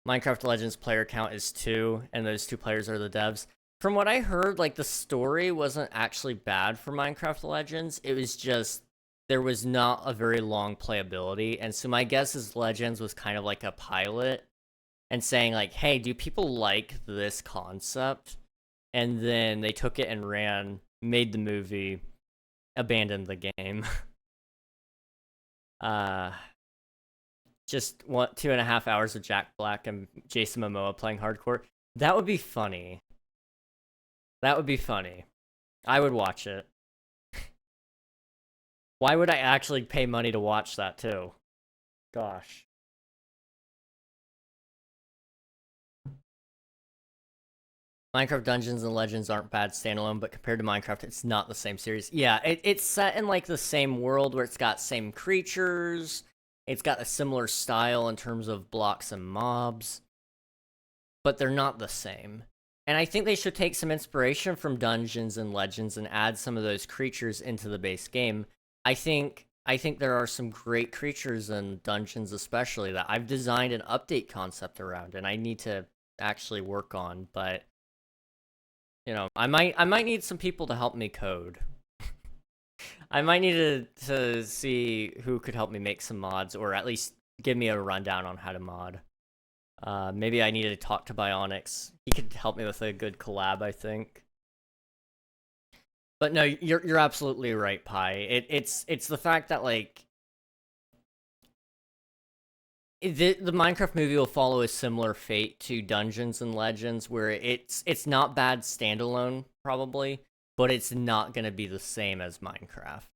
Minecraft Legends player count is 2, and those 2 players are the devs. From what I heard, like, the story wasn't actually bad for Minecraft Legends. It was just, there was not a very long playability. And so my guess is Legends was kind of like a pilot and saying, like, hey, do people like this concept? And then they took it and ran, made the movie, abandoned the game. Just 2.5 hours of Jack Black and Jason Momoa playing hardcore. That would be funny. That would be funny. I would watch it. Why would I actually pay money to watch that too? Gosh. Minecraft Dungeons and Legends aren't bad standalone, but compared to Minecraft, it's not the same series. Yeah, it's set in like the same world where it's got same creatures. It's got a similar style in terms of blocks and mobs, but they're not the same. And I think they should take some inspiration from Dungeons and Legends and add some of those creatures into the base game. I think there are some great creatures in Dungeons especially that I've designed an update concept around and I need to actually work on, but I might need some people to help me code. I might need to see who could help me make some mods or at least give me a rundown on how to mod. Maybe I need to talk to Bionics. He could help me with a good collab, I think. But no, you're absolutely right, Pi. It's the fact that like the Minecraft movie will follow a similar fate to Dungeons and Legends, where it's not bad standalone probably, but it's not gonna be the same as Minecraft.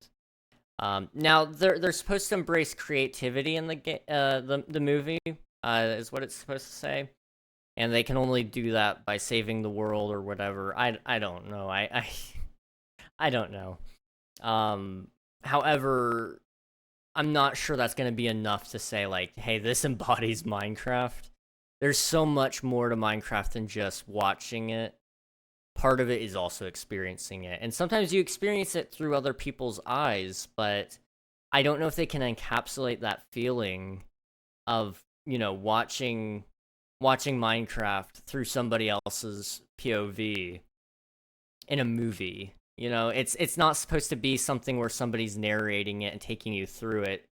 Now they're supposed to embrace creativity in the movie, is what it's supposed to say, and they can only do that by saving the world or whatever. I don't know. I don't know. However, I'm not sure that's going to be enough to say, like, hey, this embodies Minecraft. There's so much more to Minecraft than just watching it. Part of it is also experiencing it. And sometimes you experience it through other people's eyes, but I don't know if they can encapsulate that feeling of, watching Minecraft through somebody else's POV in a movie. It's not supposed to be something where somebody's narrating it and taking you through it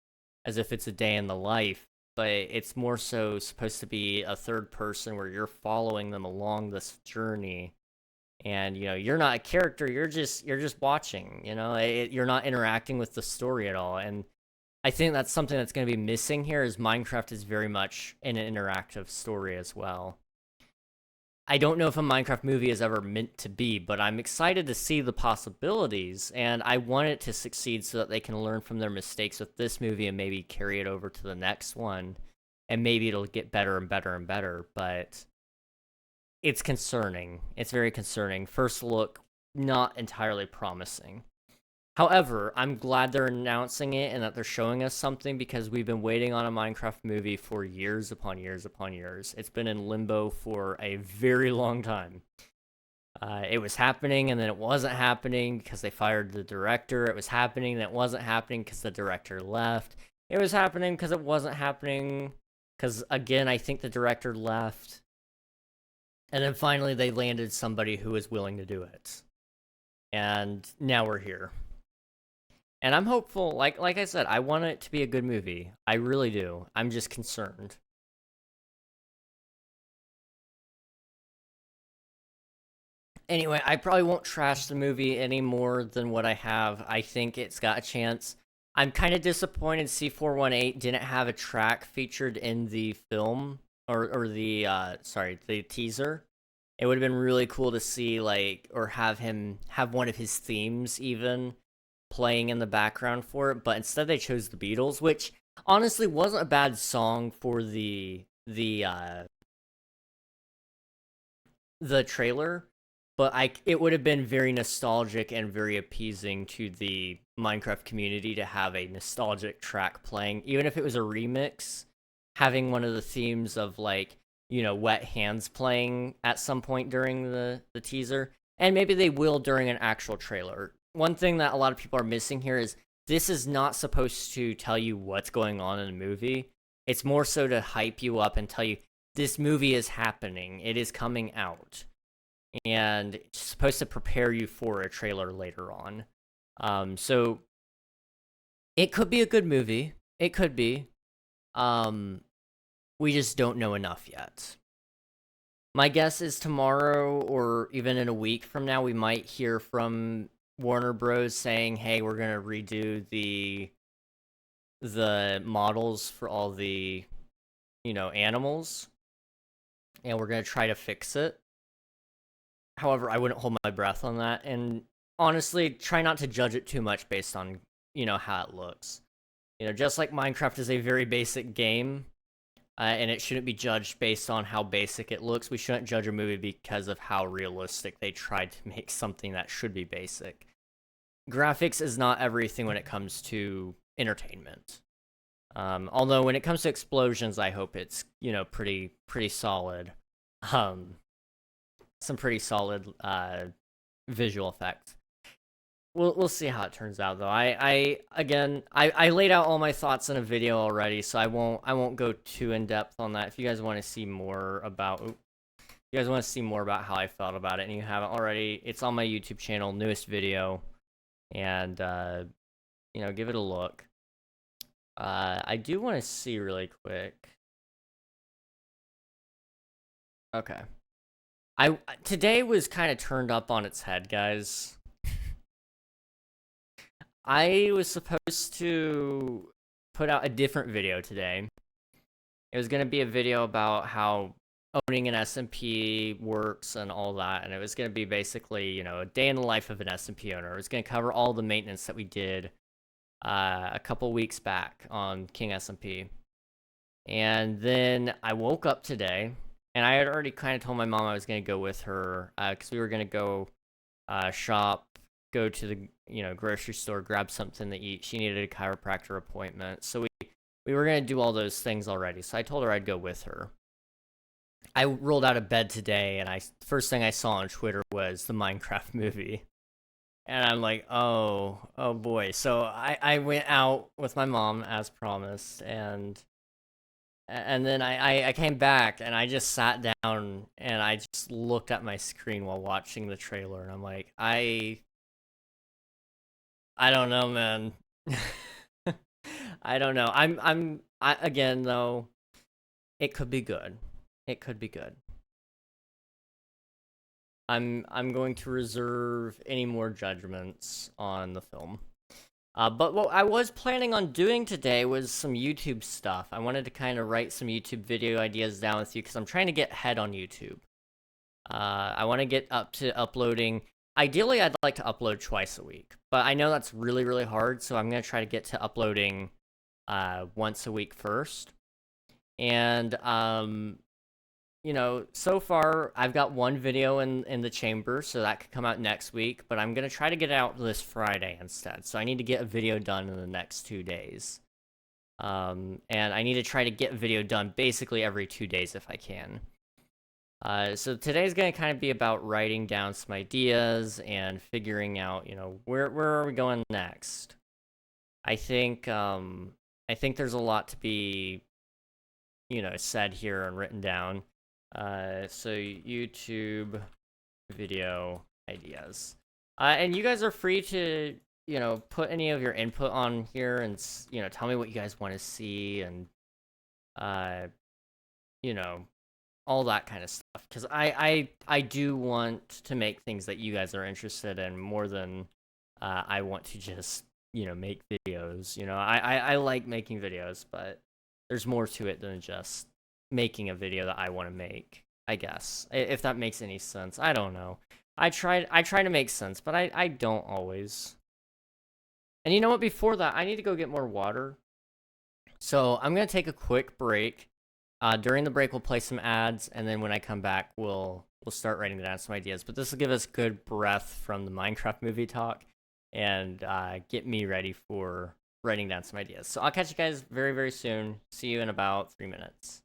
as if it's a day in the life, but it's more so supposed to be a third person where you're following them along this journey. And you're not a character, you're just watching, you're not interacting with the story at all. And I think that's something that's going to be missing here, is Minecraft is very much an interactive story as well. I don't know if a Minecraft movie is ever meant to be, but I'm excited to see the possibilities, and I want it to succeed so that they can learn from their mistakes with this movie and maybe carry it over to the next one, and maybe it'll get better and better and better. But it's concerning. It's very concerning. First look, not entirely promising. However, I'm glad they're announcing it and that they're showing us something because we've been waiting on a Minecraft movie for years upon years upon years. It's been in limbo for a very long time. It was happening and then it wasn't happening because they fired the director. It was happening and it wasn't happening because the director left. It was happening because it wasn't happening because, again, I think the director left. And then finally they landed somebody who was willing to do it. And now we're here. And I'm hopeful, like I said, I want it to be a good movie. I really do. I'm just concerned. Anyway, I probably won't trash the movie any more than what I have. I think it's got a chance. I'm kind of disappointed C418 didn't have a track featured in the film or the the teaser. It would have been really cool to see, like, or have him have one of his themes even playing in the background for it, but instead they chose the Beatles, which honestly wasn't a bad song for the trailer, but it would have been very nostalgic and very appeasing to the Minecraft community to have a nostalgic track playing, even if it was a remix, having one of the themes of, like, you know, Wet Hands playing at some point during the teaser, and maybe they will during an actual trailer. One thing that a lot of people are missing here is this is not supposed to tell you what's going on in the movie. It's more so to hype you up and tell you this movie is happening. It is coming out. And it's supposed to prepare you for a trailer later on. So it could be a good movie. It could be. We just don't know enough yet. My guess is tomorrow or even in a week from now, we might hear from Warner Bros. Saying, hey, we're going to redo the models for all the, you know, animals. And we're going to try to fix it. However, I wouldn't hold my breath on that. And honestly, try not to judge it too much based on, you know, how it looks. You know, just like Minecraft is a very basic game, and it shouldn't be judged based on how basic it looks. We shouldn't judge a movie because of how realistic they tried to make something that should be basic. Graphics is not everything when it comes to entertainment. Although when it comes to explosions, I hope it's, you know, pretty solid. Some pretty solid visual effects. We'll see how it turns out, though. I laid out all my thoughts in a video already, so I won't go too in depth on that. If you guys want to see more about how I felt about it and you haven't already, it's on my YouTube channel, newest video, and you know, give it a look. I do want to see really quick. Okay. Today was kind of turned up on its head, guys. I was supposed to put out a different video today. It was going to be a video about how owning an SMP works and all that, and it was going to be basically, you know, a day in the life of an SMP owner. It was going to cover all the maintenance that we did a couple weeks back on King SMP. And then I woke up today, and I had already kind of told my mom I was going to go with her, because we were going to go shop, go to the, you know, grocery store, grab something to eat. She needed a chiropractor appointment. So we were going to do all those things already. So I told her I'd go with her. I rolled out of bed today, and first thing I saw on Twitter was the Minecraft movie. And I'm like, oh boy. So I went out with my mom as promised, and then I came back and I just sat down and I just looked at my screen while watching the trailer, and I'm like, I don't know, man. I don't know. Again, though, it could be good. It could be good. I'm going to reserve any more judgments on the film. But what I was planning on doing today was some YouTube stuff. I wanted to kind of write some YouTube video ideas down with you because I'm trying to get ahead on YouTube. I want to get up to uploading. Ideally, I'd like to upload twice a week, but I know that's really, really hard, so I'm going to try to get to uploading once a week first. And you know, so far I've got one video in the chamber, so that could come out next week, but I'm gonna try to get it out this Friday instead. So I need to get a video done in the next 2 days. And I need to try to get a video done basically every 2 days if I can. So today's gonna kind of be about writing down some ideas and figuring out, you know, where are we going next? I think there's a lot to be, you know, said here and written down. So YouTube video ideas. And you guys are free to, you know, put any of your input on here and, you know, tell me what you guys want to see and, you know, all that kind of stuff. Because I do want to make things that you guys are interested in more than I want to just, you know, make videos. You know, I like making videos, but there's more to it than just making a video that I want to make, I guess. If that makes any sense. I don't know. I try to make sense, but I don't always. And you know what? Before that, I need to go get more water. So I'm going to take a quick break. During the break, we'll play some ads, and then when I come back, we'll start writing down some ideas. But this will give us good breath from the Minecraft movie talk and get me ready for writing down some ideas. So I'll catch you guys very, very soon. See you in about 3 minutes.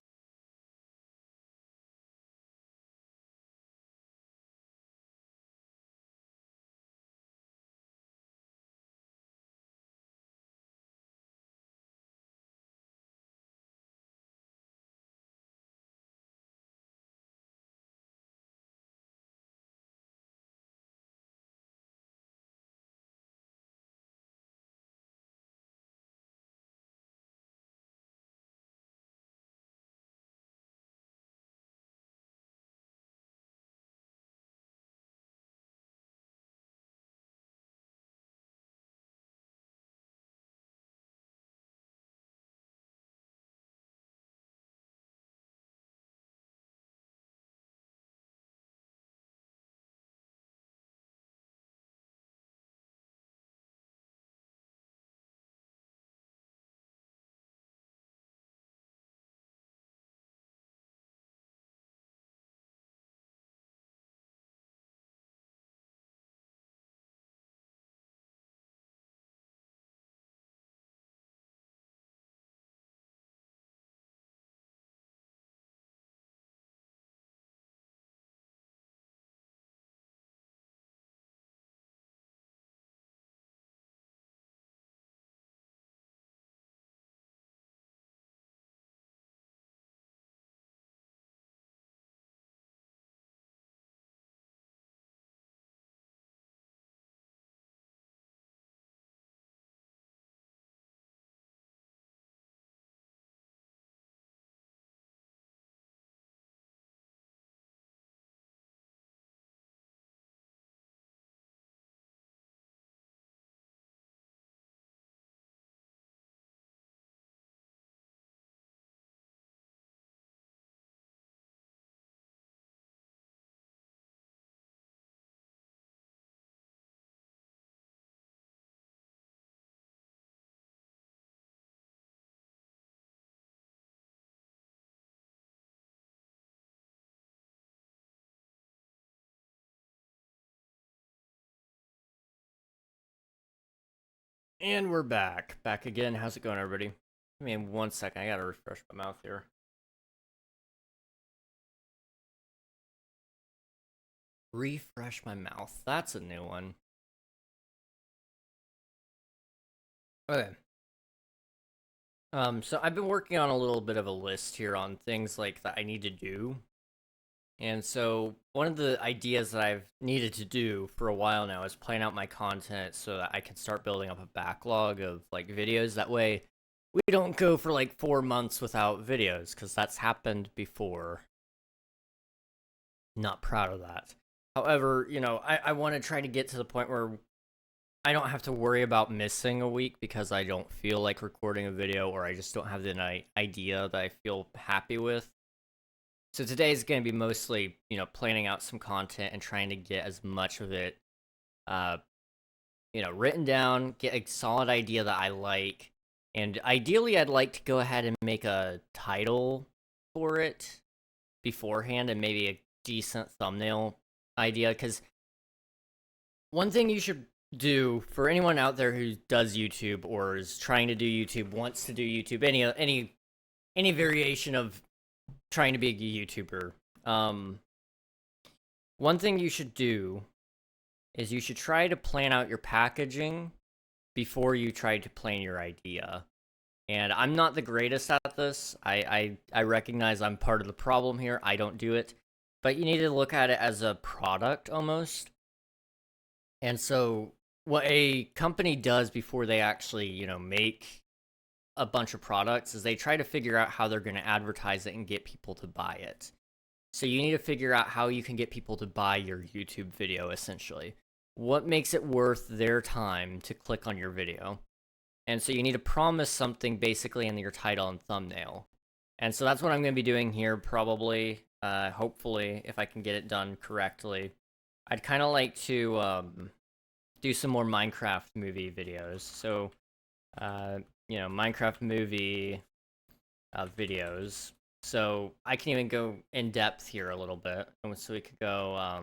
And we're back. Back again. How's it going, everybody? I mean, 1 second. I gotta refresh my mouth here. Refresh my mouth. That's a new one. Okay. So I've been working on a little bit of a list here on things like that I need to do. And so one of the ideas that I've needed to do for a while now is plan out my content so that I can start building up a backlog of like videos. That way we don't go for like 4 months without videos, because that's happened before. Not proud of that. However, you know, I want to try to get to the point where I don't have to worry about missing a week because I don't feel like recording a video, or I just don't have the idea that I feel happy with. So today is going to be mostly, you know, planning out some content and trying to get as much of it, you know, written down, get a solid idea that I like. And ideally, I'd like to go ahead and make a title for it, beforehand and maybe a decent thumbnail idea, because one thing you should do for anyone out there who does YouTube or is trying to do YouTube, wants to do YouTube, any variation of trying to be a YouTuber, one thing you should do is you should try to plan out your packaging before you try to plan your idea. And I'm not the greatest at this. I recognize I'm part of the problem here. I don't do it. But you need to look at it as a product almost. And so what a company does before they actually, you know, make a bunch of products is they try to figure out how they're going to advertise it and get people to buy it. So you need to figure out how you can get people to buy your YouTube video, essentially. What makes it worth their time to click on your video? And so you need to promise something basically in your title and thumbnail. And so that's what I'm going to be doing here, probably, hopefully, if I can get it done correctly. I'd kind of like to do some more Minecraft movie videos. So, you know, Minecraft movie videos. So I can even go in depth here a little bit. So we could go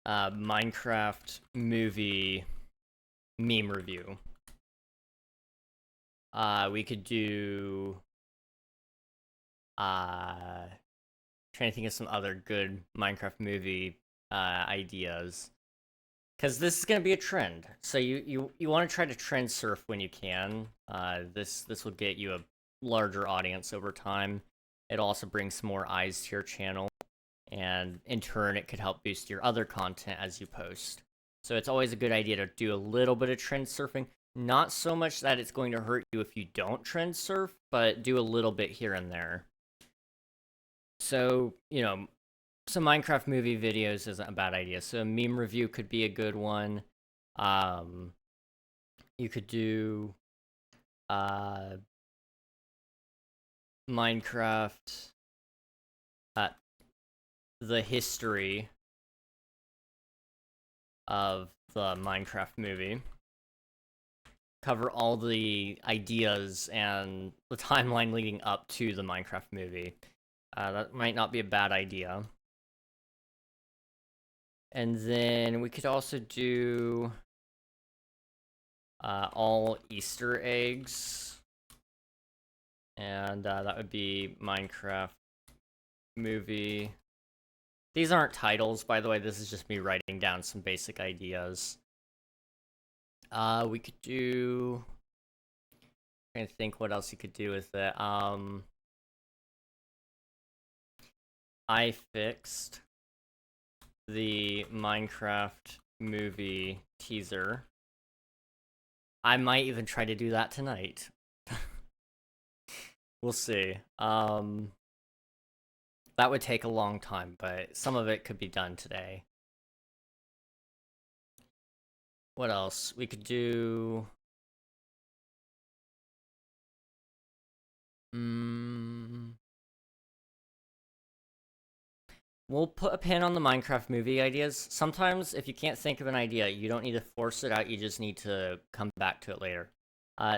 Minecraft movie meme review. We could do trying to think of some other good Minecraft movie ideas, because this is going to be a trend. So you want to try to trend surf when you can. This will get you a larger audience over time. It also brings some more eyes to your channel, and in turn it could help boost your other content as you post. So it's always a good idea to do a little bit of trend surfing. Not so much that it's going to hurt you if you don't trend surf, but do a little bit here and there. So, you know, some Minecraft movie videos isn't a bad idea. So a meme review could be a good one. You could do Minecraft the history of the Minecraft movie. Cover all the ideas and the timeline leading up to the Minecraft movie. That might not be a bad idea. And then we could also do all Easter eggs. And that would be Minecraft movie. These aren't titles, by the way. This is just me writing down some basic ideas. We could do... I'm trying to think what else you could do with it. I fixed the Minecraft movie teaser. I might even try to do that tonight. We'll see. That would take a long time, but some of it could be done today. What else? We could do... We'll put a pin on the Minecraft movie ideas. Sometimes, if you can't think of an idea, you don't need to force it out, you just need to come back to it later.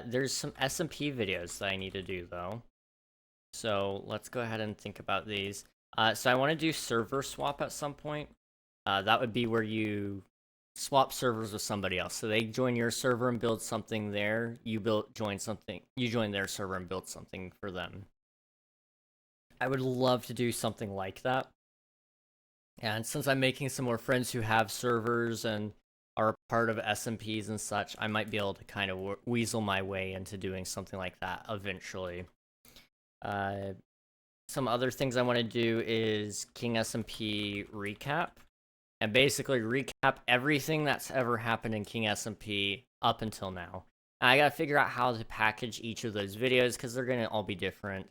There's some SMP videos that I need to do, though. So, let's go ahead and think about these. So I want to do server swap at some point. That would be where you swap servers with somebody else. So they join your server and build something there. You join their server and build something for them. I would love to do something like that. And since I'm making some more friends who have servers and are a part of SMPs and such, I might be able to kind of weasel my way into doing something like that eventually. Some other things I want to do is King SMP recap. And basically recap everything that's ever happened in King SMP up until now. And I gotta figure out how to package each of those videos, because they're gonna all be different.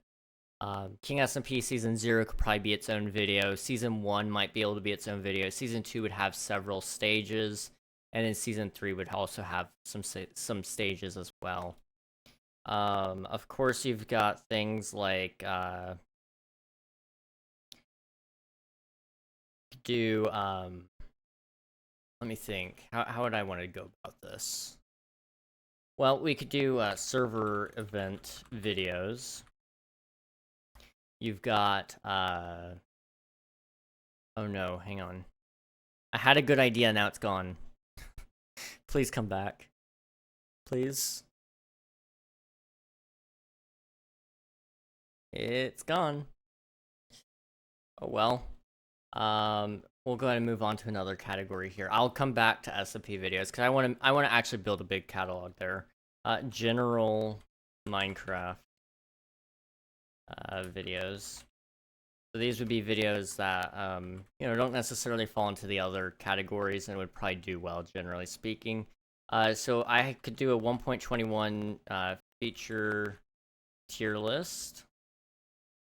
King SMP Season 0 could probably be its own video. Season 1 might be able to be its own video. Season 2 would have several stages. And then Season 3 would also have some stages as well. Of course, you've got things like... let me think. How would I want to go about this? Well, we could do server event videos. You've got, oh no, hang on. I had a good idea, now it's gone. Please come back. Please. It's gone. Oh well. We'll go ahead and move on to another category here. I'll come back to SMP videos because I want to actually build a big catalog there. General Minecraft videos. So these would be videos that don't necessarily fall into the other categories and would probably do well, generally speaking. So I could do a 1.21 feature tier list.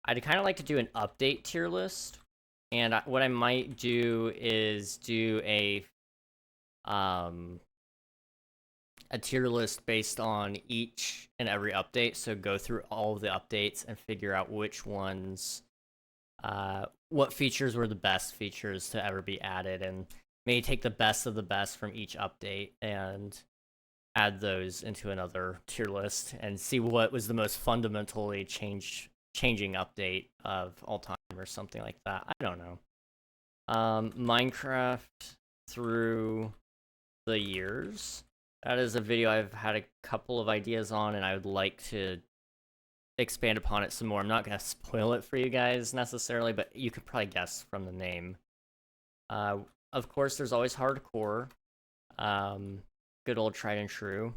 I'd kind of like to do an update tier list, and what I might do is do a tier list based on each and every update. So go through all of the updates and figure out which ones, what features were the best features to ever be added, and maybe take the best of the best from each update and add those into another tier list and see what was the most fundamentally changing update of all time or something like that. I don't know. Minecraft through the years. That is a video I've had a couple of ideas on, and I would like to expand upon it some more. I'm not going to spoil it for you guys necessarily, but you could probably guess from the name. Of course, there's always hardcore. Good old tried and true.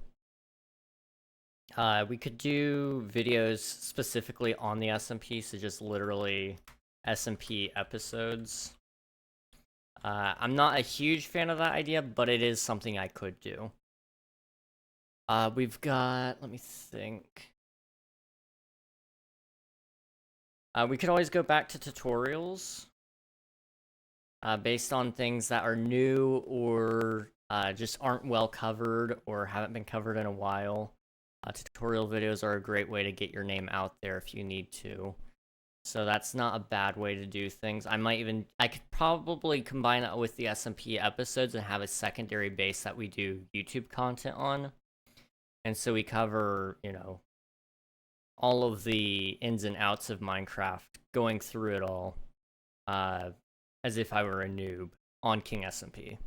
We could do videos specifically on the SMP, so just literally SMP episodes. I'm not a huge fan of that idea, but it is something I could do. We've got, let me think. We could always go back to tutorials based on things that are new or just aren't well covered or haven't been covered in a while. Tutorial videos are a great way to get your name out there if you need to. So that's not a bad way to do things. I could probably combine it with the SMP episodes and have a secondary base that we do YouTube content on. And so we cover, all of the ins and outs of Minecraft, going through it all, as if I were a noob on King SMP.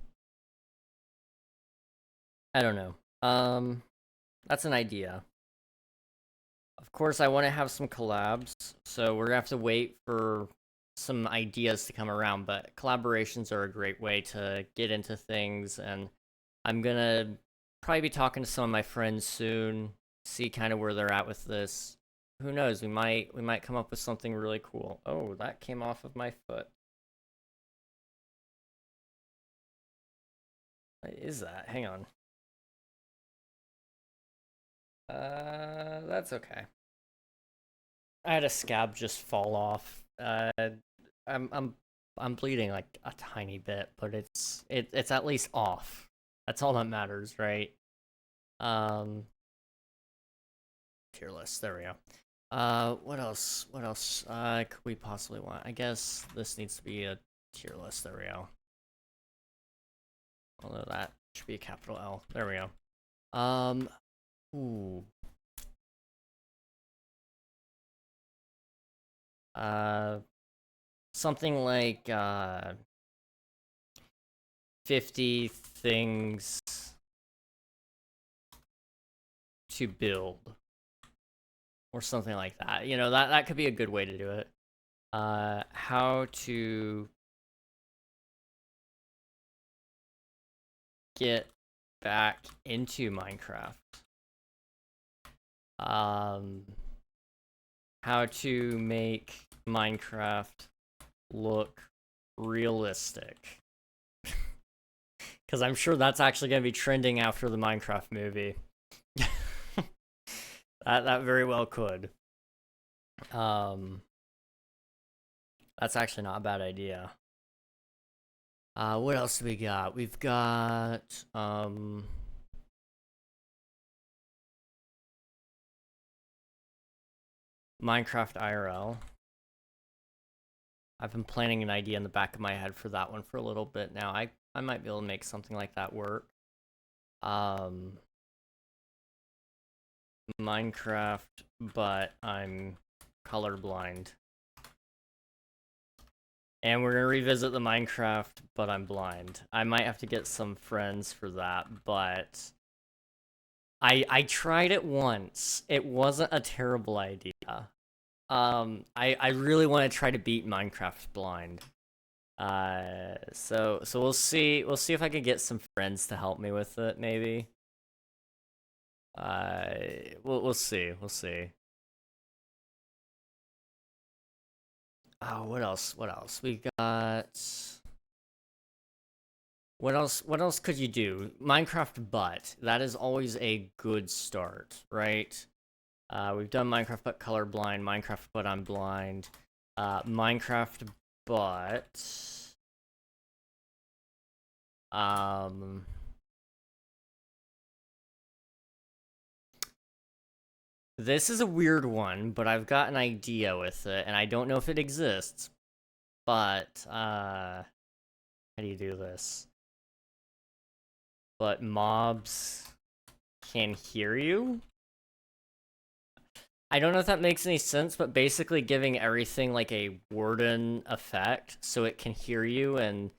I don't know. That's an idea. Of course, I want to have some collabs, so we're gonna have to wait for some ideas to come around, but collaborations are a great way to get into things, and I'm gonna probably be talking to some of my friends soon, see kind of where they're at with this. Who knows, we might come up with something really cool. Oh, that came off of my foot. What is that? Hang on. That's okay. I had a scab just fall off. I'm bleeding like a tiny bit, but it's at least off. That's all that matters, right? Tier list. There we go. What else? What else could we possibly want? I guess this needs to be a tier list. There we go. Although that should be a capital L. There we go. Ooh. Something like 50 things to build, or something like that. That could be a good way to do it. How to get back into Minecraft. How to make Minecraft look realistic. Because I'm sure that's actually going to be trending after the Minecraft movie. that very well could. That's actually not a bad idea. What else do we got? We've got Minecraft IRL. I've been planning an idea in the back of my head for that one for a little bit now. I might be able to make something like that work. Minecraft, but I'm colorblind. And we're gonna revisit the Minecraft, but I'm blind. I might have to get some friends for that, but I tried it once. It wasn't a terrible idea. I really want to try to beat Minecraft blind. So we'll see. We'll see if I can get some friends to help me with it, maybe. We'll see. We'll see. Oh, what else? What else? We got. What else? What else could you do? Minecraft but that is always a good start, right? We've done Minecraft but colorblind, Minecraft but I'm blind, Minecraft but this is a weird one, but I've got an idea with it, and I don't know if it exists. But how do you do this? But mobs can hear you? I don't know if that makes any sense, but basically giving everything like a warden effect so it can hear you, and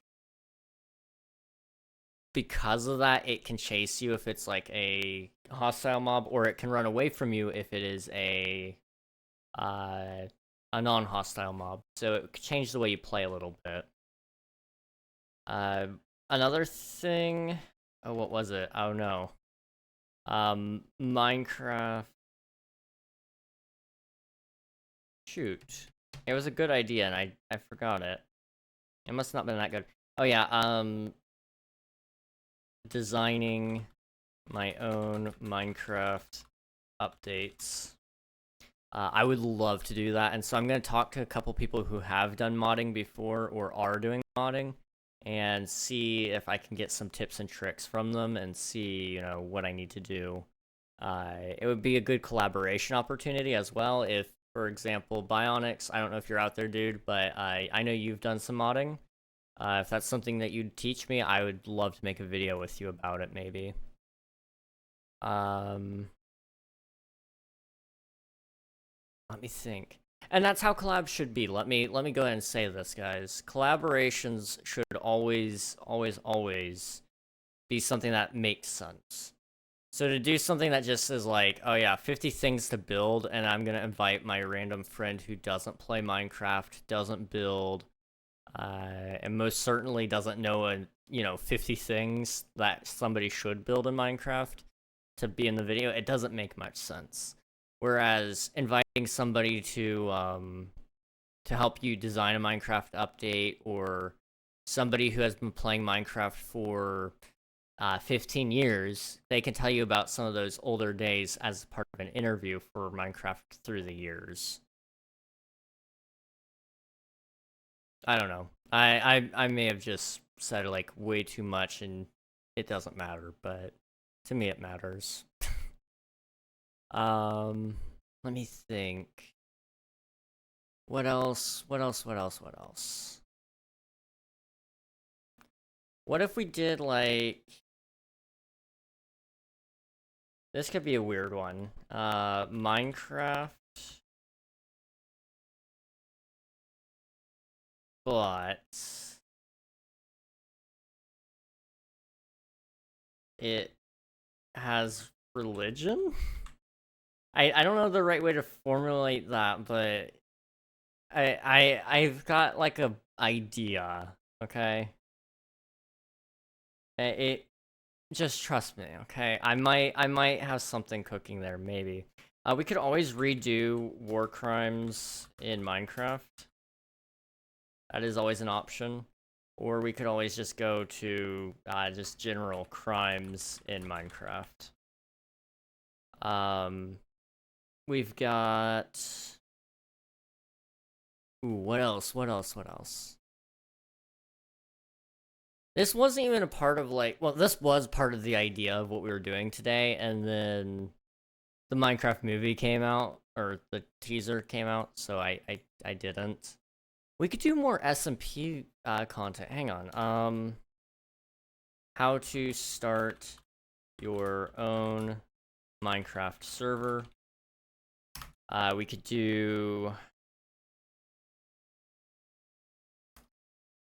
because of that, it can chase you if it's like a hostile mob, or it can run away from you if it is a non-hostile mob. So it could change the way you play a little bit. Another thing. Oh, what was it? Oh no. Minecraft. Shoot. It was a good idea, and I forgot it. It must not have been that good. Oh yeah, designing my own Minecraft updates. I would love to do that, and so I'm going to talk to a couple people who have done modding before or are doing modding, and see if I can get some tips and tricks from them, and see, you know, what I need to do. It would be a good collaboration opportunity as well if, for example, Bionics, I don't know if you're out there, dude, but I know you've done some modding. If that's something that you'd teach me, I would love to make a video with you about it, maybe. Let me think. And that's how collabs should be. Let me go ahead and say this, guys. Collaborations should always, always, always be something that makes sense. So to do something that just is like, oh yeah, 50 things to build, and I'm gonna invite my random friend who doesn't play Minecraft, doesn't build, and most certainly doesn't know 50 things that somebody should build in Minecraft to be in the video, it doesn't make much sense. Whereas inviting somebody to help you design a Minecraft update, or somebody who has been playing Minecraft for 15 years, they can tell you about some of those older days as part of an interview for Minecraft through the years. I don't know. I may have just said like way too much and it doesn't matter, but to me it matters. Let me think. What else? What else? What else? What else? What if we did like this could be a weird one. Minecraft, but it has religion? I don't know the right way to formulate that, but I've got like a idea, okay? It just trust me, okay? I might have something cooking there, maybe. We could always redo war crimes in Minecraft. That is always an option. Or we could always just go to just general crimes in Minecraft. We've got... Ooh, what else? What else? What else? This wasn't even a part of like... Well, this was part of the idea of what we were doing today, and then the Minecraft movie came out, or the teaser came out, so I didn't. We could do more SMP content. Hang on. How to start your own Minecraft server. We could do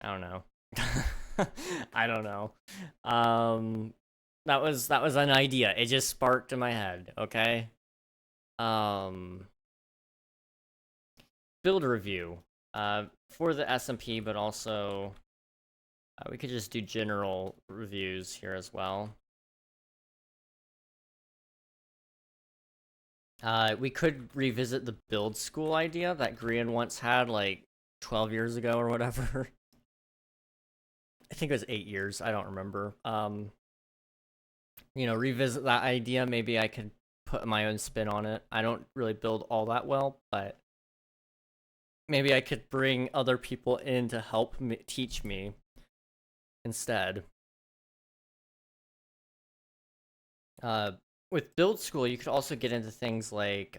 I don't know. I don't know. That was an idea. It just sparked in my head, okay? Um Build review. For the SMP, but also we could just do general reviews here as well. We could revisit the build school idea that Grian once had, like, 12 years ago or whatever. I think it was 8 years, I don't remember. Revisit that idea. Maybe I could put my own spin on it. I don't really build all that well, but maybe I could bring other people in to help me, teach me instead. With build school, you could also get into things like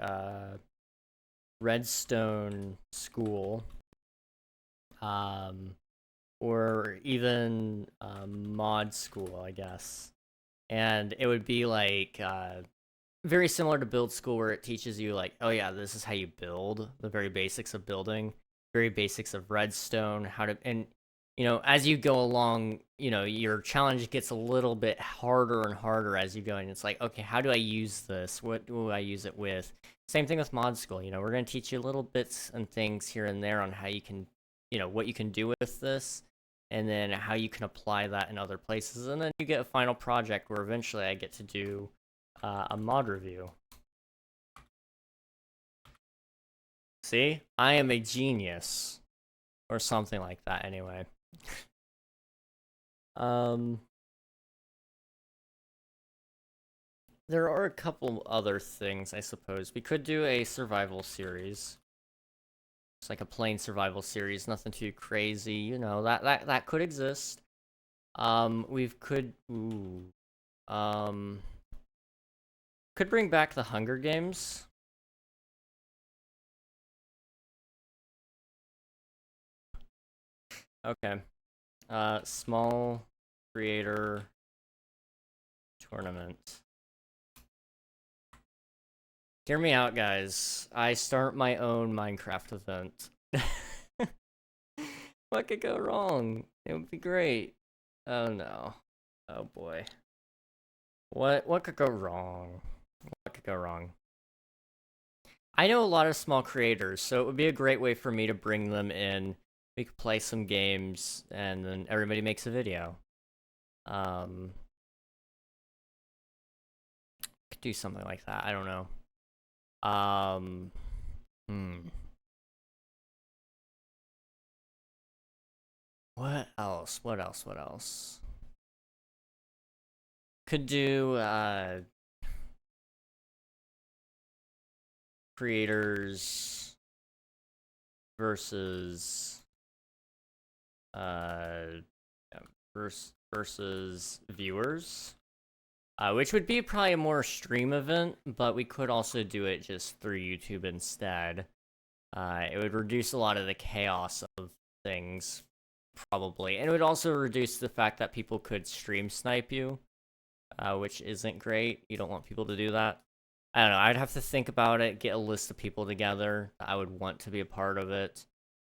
Redstone School, or even Mod School, I guess. And it would be like very similar to build school, where it teaches you, like, oh yeah, this is how you build, the very basics of building, very basics of redstone, how to, and as you go along, your challenge gets a little bit harder and harder as you go, and it's like, okay, how do I use this? What do I use it with? Same thing with mod school. We're going to teach you little bits and things here and there on how you can, what you can do with this, and then how you can apply that in other places, and then you get a final project where eventually I get to do a mod review. See? I am a genius. Or something like that, anyway. There are a couple other things, I suppose. We could do a survival series. It's like a plain survival series, nothing too crazy, that could exist. Could bring back the Hunger Games. Okay. Small creator tournament. Hear me out, guys. I start my own Minecraft event. What could go wrong? It would be great. Oh no. Oh boy. What could go wrong? What could go wrong? I know a lot of small creators, so it would be a great way for me to bring them in. We could play some games, and then everybody makes a video. Could do something like that. I don't know. What else? What else? What else? Could do, creators versus, versus viewers. Which would be probably a more stream event, but we could also do it just through YouTube instead. It would reduce a lot of the chaos of things, probably. And it would also reduce the fact that people could stream snipe you, which isn't great. You don't want people to do that. I don't know, I'd have to think about it, get a list of people together that I would want to be a part of it,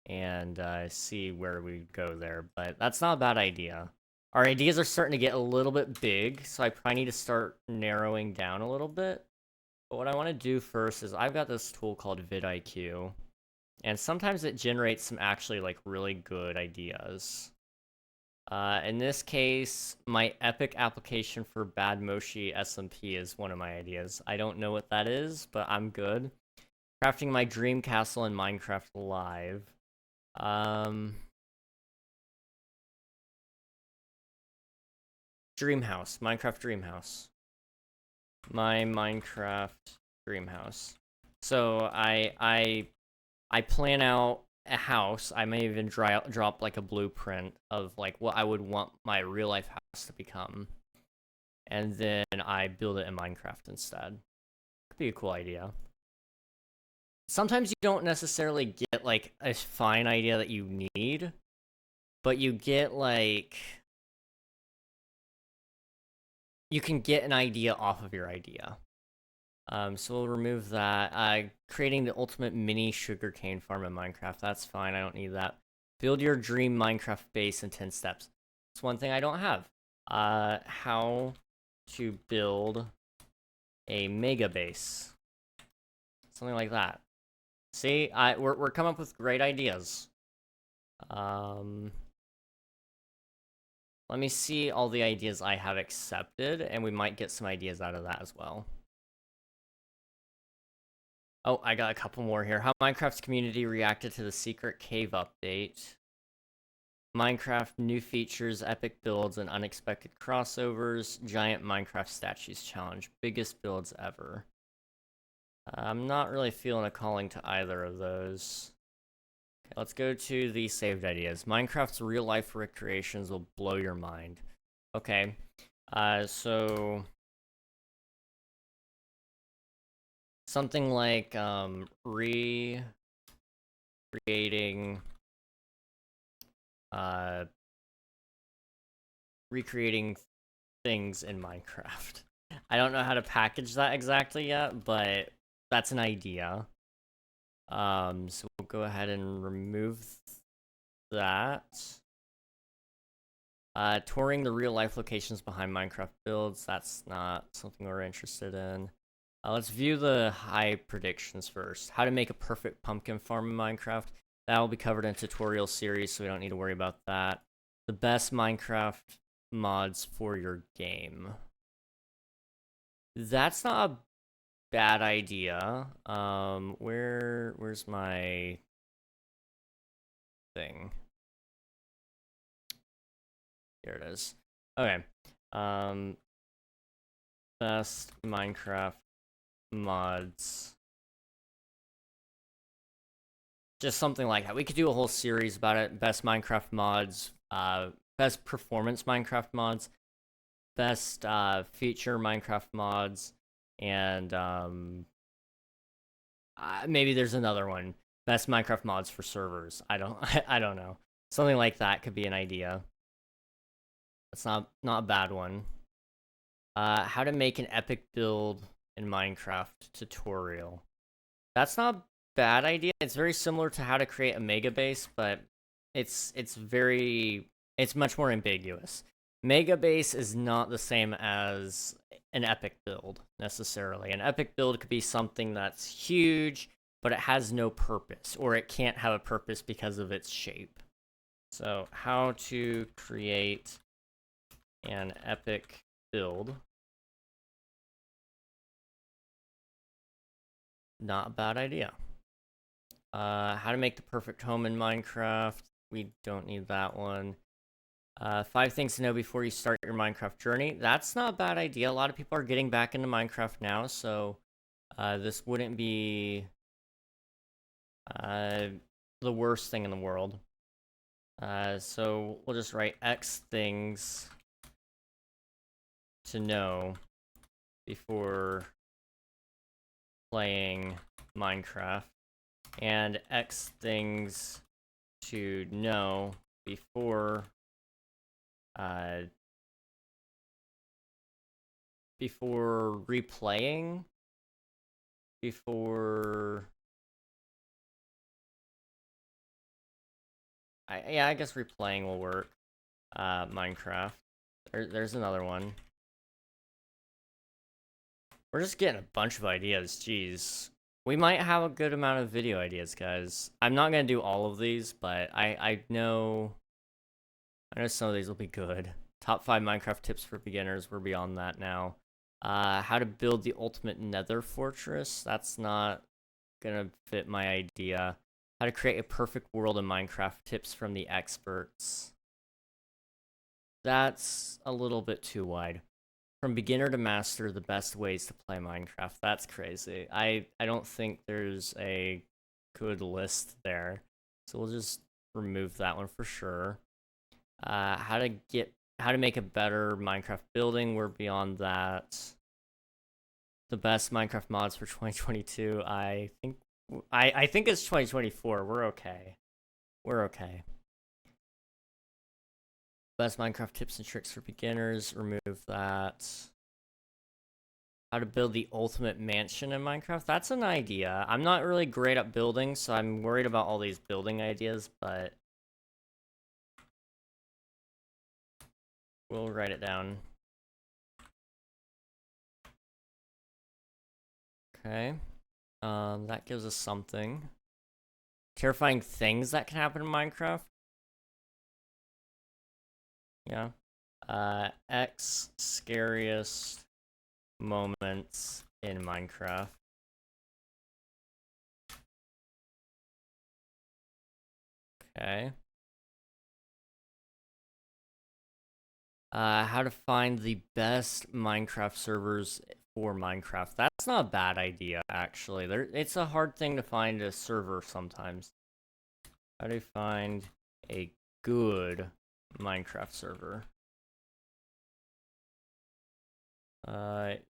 and see where we go there. But that's not a bad idea. Our ideas are starting to get a little bit big, so I probably need to start narrowing down a little bit. But what I want to do first is I've got this tool called vidIQ, and sometimes it generates some actually, like, really good ideas. In this case, my epic application for Bad Moshi SMP is one of my ideas. I don't know what that is, but I'm good. Crafting my dream castle in Minecraft Live. Dreamhouse. Minecraft Dreamhouse. My Minecraft Dreamhouse. So I plan out a house. I may even drop like a blueprint of like what I would want my real life house to become, and then I build it in Minecraft instead. Could be a cool idea. Sometimes you don't necessarily get like a fine idea that you need, but you get like, you can get an idea off of your idea. So we'll remove that. Creating the ultimate mini sugarcane farm in Minecraft. That's fine. I don't need that. Build your dream Minecraft base in 10 steps. It's one thing I don't have. How to build a mega base. Something like that. See, we're coming up with great ideas. Let me see all the ideas I have accepted, and we might get some ideas out of that as well. Oh, I got a couple more here. How Minecraft's community reacted to the secret cave update. Minecraft new features, epic builds, and unexpected crossovers. Giant Minecraft statues challenge. Biggest builds ever. I'm not really feeling a calling to either of those. Okay, let's go to the saved ideas. Minecraft's real-life recreations will blow your mind. Okay. So... something like, recreating things in Minecraft. I don't know how to package that exactly yet, but that's an idea. So we'll go ahead and remove that. Touring the real-life locations behind Minecraft builds, that's not something we're interested in. Let's view the high predictions first. How to make a perfect pumpkin farm in Minecraft. That will be covered in a tutorial series, so we don't need to worry about that. The best Minecraft mods for your game. That's not a bad idea. Where's my thing? Here it is. Okay. Best Minecraft mods. Just something like that. We could do a whole series about it. Best Minecraft mods, best performance Minecraft mods, best feature Minecraft mods, and maybe there's another one. Best Minecraft mods for servers. I don't know. Something like that could be an idea. That's not a bad one. How to make an epic build in Minecraft tutorial. That's not a bad idea. It's very similar to how to create a mega base, but it's much more ambiguous. Mega base is not the same as an epic build necessarily. An epic build could be something that's huge, but it has no purpose, or it can't have a purpose because of its shape. So, how to create an epic build. Not a bad idea. How to make the perfect home in Minecraft. We don't need that one. 5 things to know before you start your Minecraft journey. That's not a bad idea. A lot of people are getting back into Minecraft now, so this wouldn't be the worst thing in the world. So we'll just write X things to know before playing Minecraft, and X things to know before replaying, I guess replaying will work. Minecraft. There's another one. We're just getting a bunch of ideas, jeez. We might have a good amount of video ideas, guys. I'm not gonna do all of these, but I know some of these will be good. Top 5 Minecraft tips for beginners, we're beyond that now. How to build the ultimate nether fortress, that's not gonna fit my idea. How to create a perfect world in Minecraft, tips from the experts. That's a little bit too wide. From beginner to master, the best ways to play Minecraft. That's crazy. I don't think there's a good list there. So we'll just remove that one for sure. How to make a better Minecraft building. We're beyond that. The best Minecraft mods for 2022. I think it's 2024. We're okay. We're okay. Best Minecraft tips and tricks for beginners. Remove that. How to build the ultimate mansion in Minecraft. That's an idea. I'm not really great at building, so I'm worried about all these building ideas, but We'll write it down. Okay. That gives us something. Terrifying things that can happen in Minecraft. Yeah. X scariest moments in Minecraft. Okay. How to find the best Minecraft servers for Minecraft. That's not a bad idea, actually. It's a hard thing to find a server sometimes. How to find a good Minecraft server?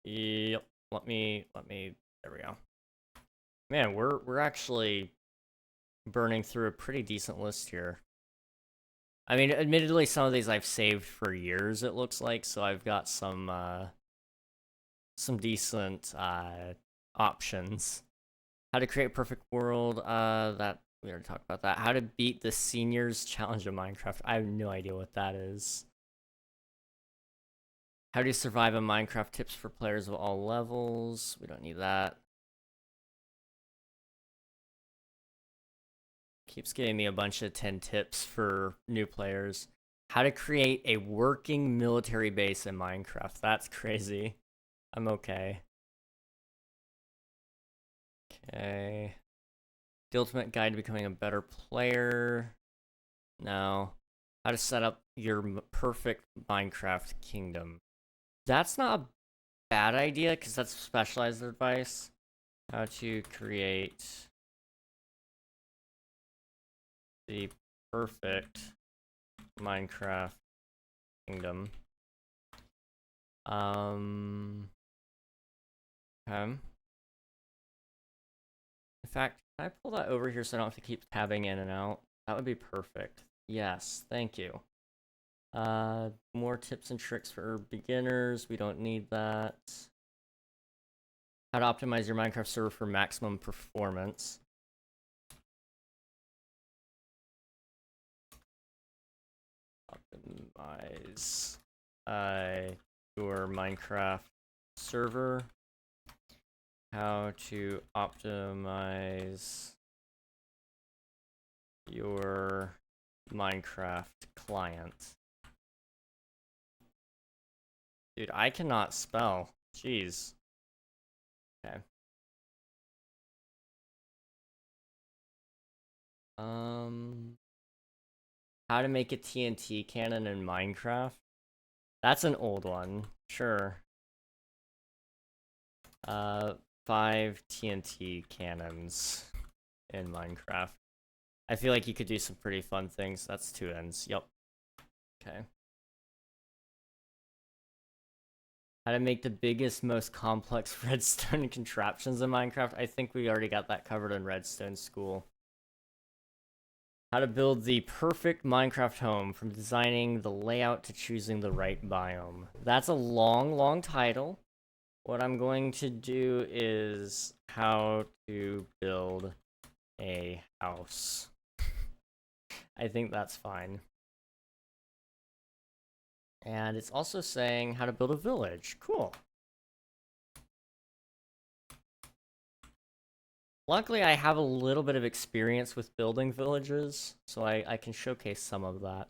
Yep. Let me. There we go. Man, we're actually burning through a pretty decent list here. I mean, admittedly, some of these I've saved for years, it looks like, so I've got some decent options. How to create a perfect world, that we already talked about that. How to beat the seniors challenge of Minecraft. I have no idea what that is. How to survive in Minecraft, tips for players of all levels. We don't need that. Keeps giving me a bunch of 10 tips for new players. How to create a working military base in Minecraft. That's crazy. I'm okay. Okay. The ultimate guide to becoming a better player. No. How to set up your perfect Minecraft kingdom. That's not a bad idea, because that's specialized advice. How to create the perfect Minecraft kingdom. Okay. In fact, can I pull that over here so I don't have to keep tabbing in and out? That would be perfect. Yes, thank you. More tips and tricks for beginners. We don't need that. How to optimize your Minecraft server for maximum performance. Optimize your Minecraft server. How to optimize your Minecraft client. Dude, I cannot spell. Jeez. Okay. How to make a TNT cannon in Minecraft? That's an old one. Sure. 5 TNT cannons in Minecraft. I feel like you could do some pretty fun things. That's 2 ends. Yep. Okay. How to make the biggest, most complex redstone contraptions in Minecraft. I think we already got that covered in Redstone School. How to build the perfect Minecraft home, from designing the layout to choosing the right biome. That's a long, long title. What I'm going to do is how to build a house. I think that's fine. And it's also saying how to build a village. Cool. Luckily, I have a little bit of experience with building villages, so I can showcase some of that.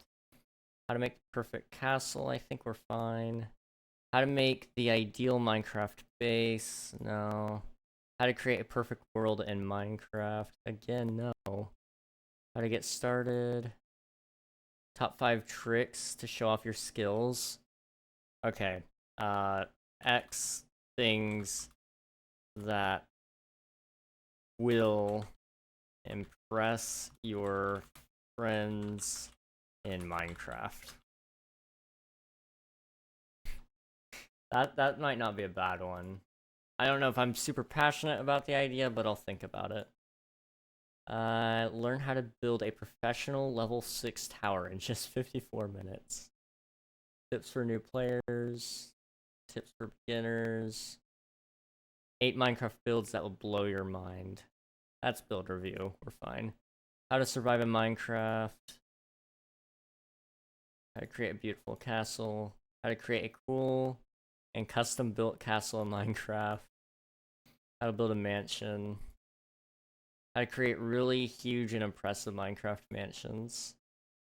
How to make the perfect castle, I think we're fine. How to make the ideal Minecraft base, no. How to create a perfect world in Minecraft, again, no. How to get started. Top 5 tricks to show off your skills. Okay, X things that will impress your friends in Minecraft. That might not be a bad one. I don't know if I'm super passionate about the idea, but I'll think about it. Learn how to build a professional level 6 tower in just 54 minutes. Tips for new players. Tips for beginners. 8 Minecraft builds that will blow your mind. That's build review. We're fine. How to survive in Minecraft. how to create a beautiful castle, how to create a cool and custom built castle in Minecraft, how to build a mansion, how to create really huge and impressive Minecraft mansions,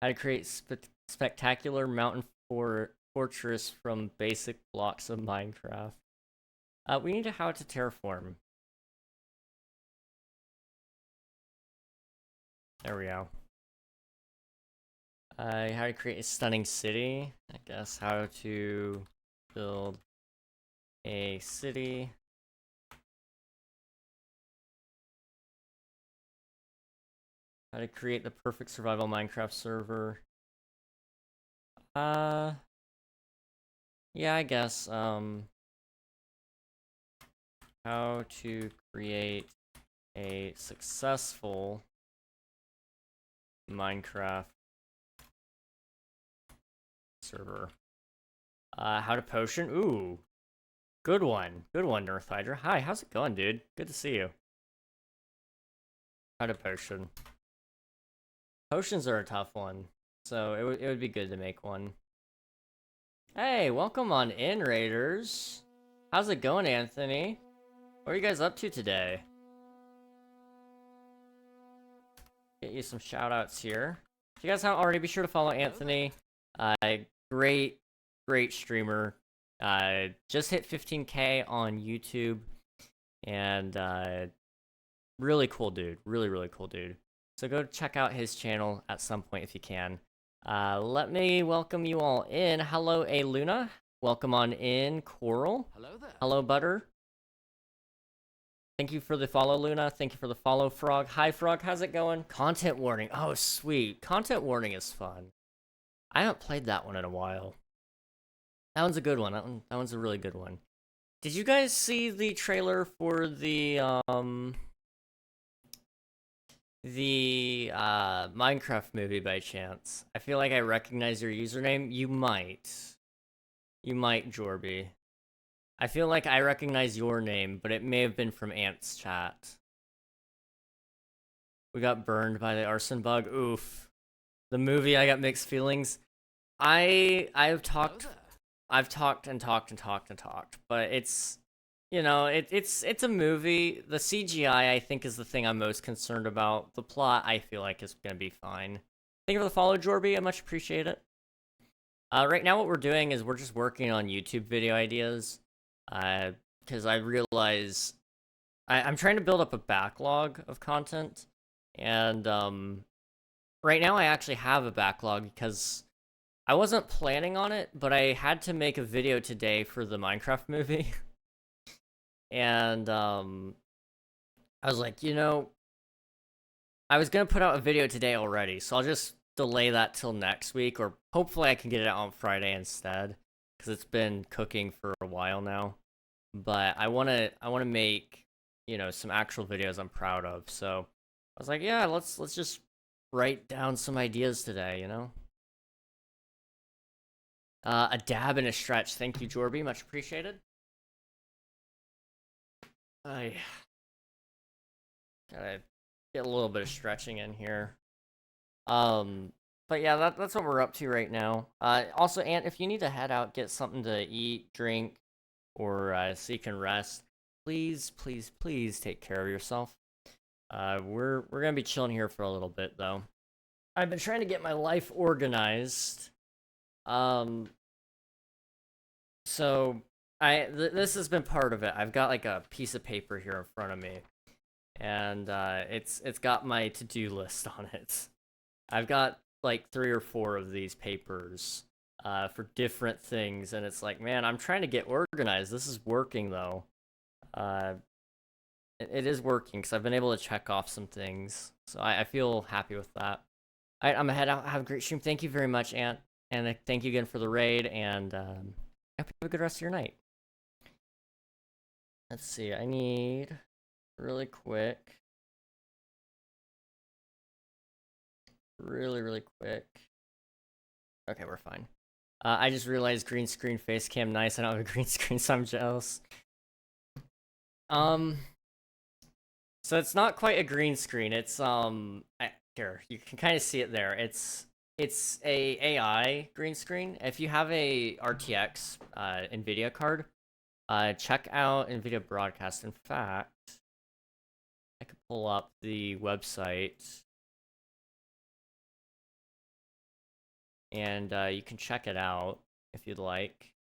how to create spectacular mountain fortress from basic blocks of Minecraft. We need how to terraform. There we go. How to create a stunning city. I guess how to build a city. How to create the perfect survival Minecraft server. Yeah, I guess, how to create a successful Minecraft server. How to potion? Ooh. Good one. Good one, Nerf Hydra. Hi, how's it going, dude? Good to see you. How to potion. Potions are a tough one, so it would be good to make one. Hey, welcome on in, Raiders. How's it going, Anthony? What are you guys up to today? Get you some shout-outs here. If you guys haven't already, be sure to follow Anthony. Great streamer. Just hit 15K on YouTube. And really cool dude. Really cool dude. So go check out his channel at some point if you can. Let me welcome you all in. Hello, A Luna. Welcome on in, Coral. Hello there. Hello, Butter. Thank you for the follow, Luna. Thank you for the follow, Frog. Hi, Frog. How's it going? Content warning. Oh, sweet. Content warning is fun. I haven't played that one in a while. That one's a good one. That one's a really good one. Did you guys see the trailer for the Minecraft movie by chance? I feel like I recognize your username. You might, Jorby. I feel like I recognize your name, but it may have been from Ant's chat. We got burned by the arson bug. Oof. The movie, I got mixed feelings. I've talked and talked, but it's, you know, it's a movie. The CGI, I think, is the thing I'm most concerned about. The plot, I feel like, is gonna be fine. Thank you for the follow, Jorby. I much appreciate it. Right now, what we're doing is we're just working on YouTube video ideas. Because I realize I'm trying to build up a backlog of content, and right now I actually have a backlog because I wasn't planning on it, but I had to make a video today for the Minecraft movie. And I was like, you know, I was gonna put out a video today already, so I'll just delay that till next week, or hopefully I can get it out on Friday instead, because it's been cooking for a while now. But I wanna make, you know, some actual videos I'm proud of. So I was like, yeah, let's just write down some ideas today, you know. A dab and a stretch. Thank you, Jorby. Much appreciated. I gotta get a little bit of stretching in here. But yeah, that's what we're up to right now. Also, Ant, if you need to head out, get something to eat, drink, or so you can rest, please take care of yourself. We're gonna be chilling here for a little bit though. I've been trying to get my life organized. So this has been part of it. I've got like a piece of paper here in front of me, and it's got my to-do list on it. I've got like 3 or 4 of these papers for different things, and it's like, man, I'm trying to get organized. This is working though. It is working because I've been able to check off some things, so I feel happy with that. All right, I'm gonna head out. Have a great stream. Thank you very much, Ant, and thank you again for the raid. And I hope you have a good rest of your night. Let's see. I need really quick. Really quick. Okay, we're fine. I just realized green screen face cam nice. I don't have a green screen, so I'm jealous. So it's not quite a green screen. It's here, you can kind of see it there. It's It's a AI green screen. If you have a RTX NVIDIA card, check out NVIDIA Broadcast. In fact, I could pull up the website, and you can check it out if you'd like.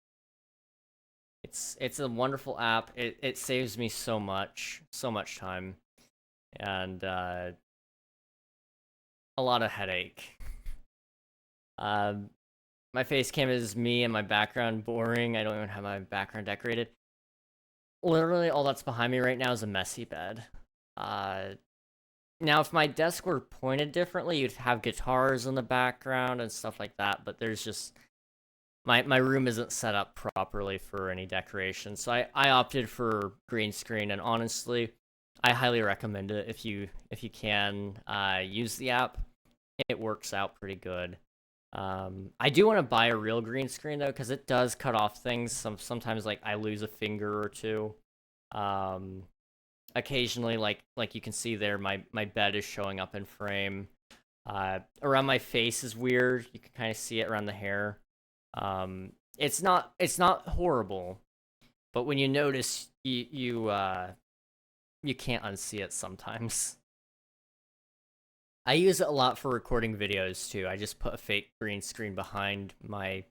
It's a wonderful app. It saves me so much time, and a lot of headache. My face cam is me and my background boring. I don't even have my background decorated. Literally, all that's behind me right now is a messy bed. Now, if my desk were pointed differently, you'd have guitars in the background and stuff like that, but there's just... My room isn't set up properly for any decoration, so I opted for green screen, and honestly, I highly recommend it if you can use the app. It works out pretty good. I do want to buy a real green screen though, because it does cut off things. Sometimes like I lose a finger or two. Occasionally, like you can see there, my bed is showing up in frame. Around my face is weird. You can kind of see it around the hair. It's not horrible, but when you notice, you can't unsee it sometimes. I use it a lot for recording videos too. I just put a fake green screen behind my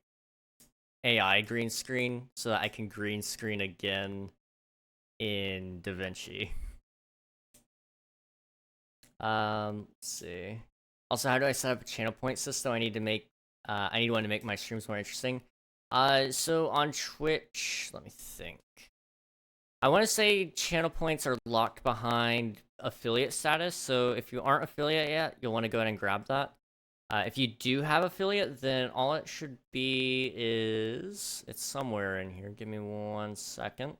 AI green screen so that I can green screen again in DaVinci. Let's see. Also, how do I set up a channel point system? I need one to make my streams more interesting. So on Twitch, let me think. I want to say channel points are locked behind affiliate status, so if you aren't affiliate yet, you'll want to go ahead and grab that. If you do have affiliate, then all it should be is... It's somewhere in here. Give me 1 second.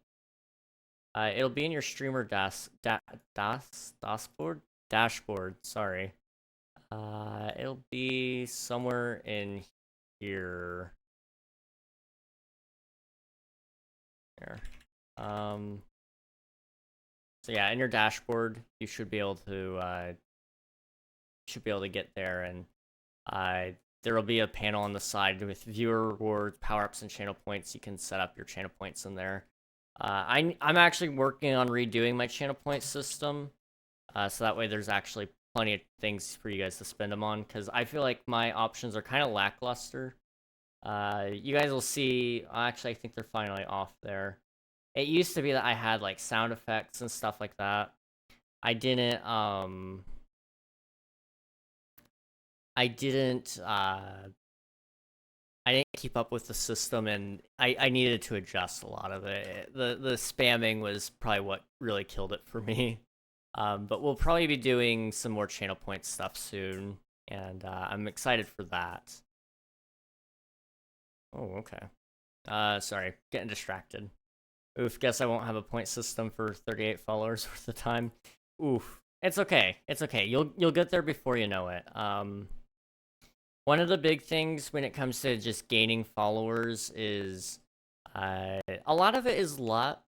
It'll be in your streamer dashboard, sorry. It'll be somewhere in here. There. So yeah, in your dashboard, you should be able to get there, and there will be a panel on the side with viewer rewards, power-ups, and channel points. You can set up your channel points in there. I'm actually working on redoing my channel point system, so that way there's actually plenty of things for you guys to spend them on, because I feel like my options are kind of lackluster. You guys will see, actually I think they're finally off there. It used to be that I had like sound effects and stuff like that. I didn't keep up with the system, and I needed to adjust a lot of it. The spamming was probably what really killed it for me. But we'll probably be doing some more channel point stuff soon, and I'm excited for that. Oh, okay. Sorry, getting distracted. Oof, guess I won't have a point system for 38 followers worth of time. Oof. It's okay. It's okay. You'll get there before you know it. One of the big things when it comes to just gaining followers is a lot of it is luck,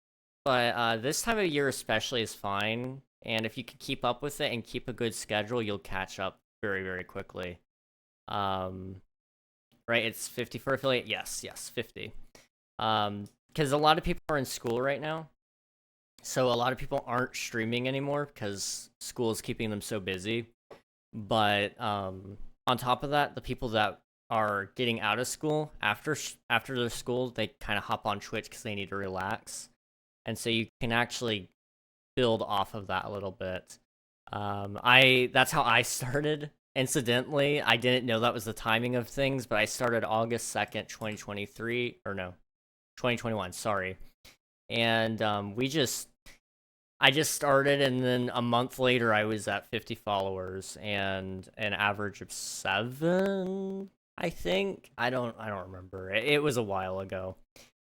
but this time of year especially is fine. And if you can keep up with it and keep a good schedule, you'll catch up very, very quickly. Right, it's 50 for affiliate? Yes, 50. Because a lot of people are in school right now. So a lot of people aren't streaming anymore because school is keeping them so busy. But on top of that, the people that are getting out of school after their school, they kind of hop on Twitch because they need to relax. And so you can actually build off of that a little bit. That's how I started. Incidentally, I didn't know that was the timing of things, but I started August 2nd, 2023, or no, 2021, sorry. And I just started, and then a month later I was at 50 followers and an average of 7, I think. I don't remember. It was a while ago.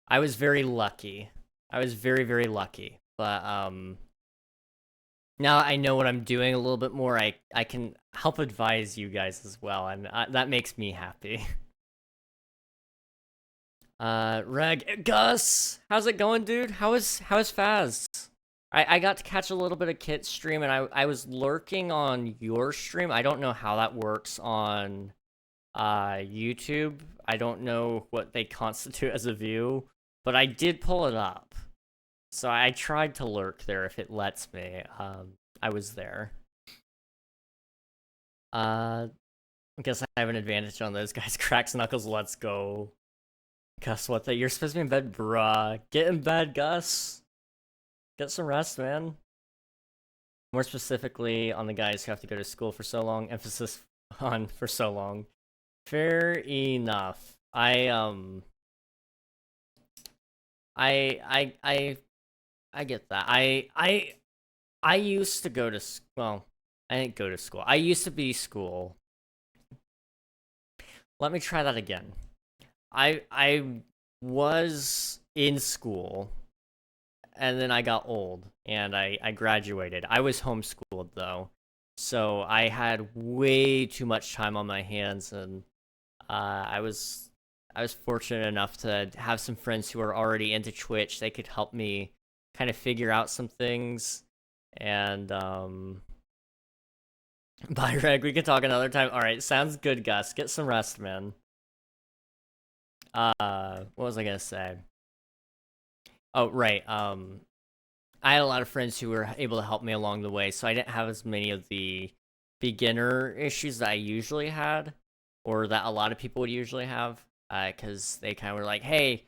I was very lucky. I was very, very lucky. But now I know what I'm doing a little bit more. I can help advise you guys as well, and that makes me happy. Gus, how's it going, dude? How is Faz? I got to catch a little bit of Kit's stream, and I was lurking on your stream. I don't know how that works on YouTube. I don't know what they constitute as a view, but I did pull it up. So I tried to lurk there if it lets me. I was there. I guess I have an advantage on those guys. Cracks Knuckles, let's go. Gus, what the? You're supposed to be in bed, bruh. Get in bed, Gus. Get some rest, man. More specifically, on the guys who have to go to school for so long. Emphasis on for so long. Fair enough. I get that. I used to go to well, I didn't go to school. I used to be school. Let me try that again. I was in school, and then I got old, and I graduated. I was homeschooled though, so I had way too much time on my hands, and I was fortunate enough to have some friends who were already into Twitch. They could help me kind of figure out some things, and bye, Reg. We can talk another time. All right, sounds good, Gus. Get some rest, man. What was I gonna say? Oh, right. I had a lot of friends who were able to help me along the way, so I didn't have as many of the beginner issues that I usually had, or that a lot of people would usually have, because they kind of were like, hey,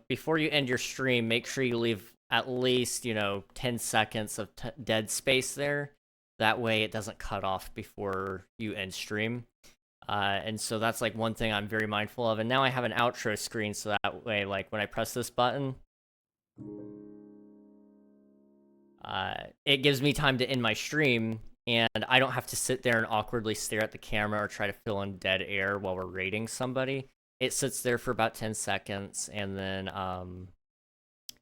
before you end your stream, make sure you leave at least, 10 seconds of dead space there. That way it doesn't cut off before you end stream. And so that's like one thing I'm very mindful of. And now I have an outro screen, so that way, like when I press this button, it gives me time to end my stream, and I don't have to sit there and awkwardly stare at the camera or try to fill in dead air while we're raiding somebody. It sits there for about 10 seconds, and then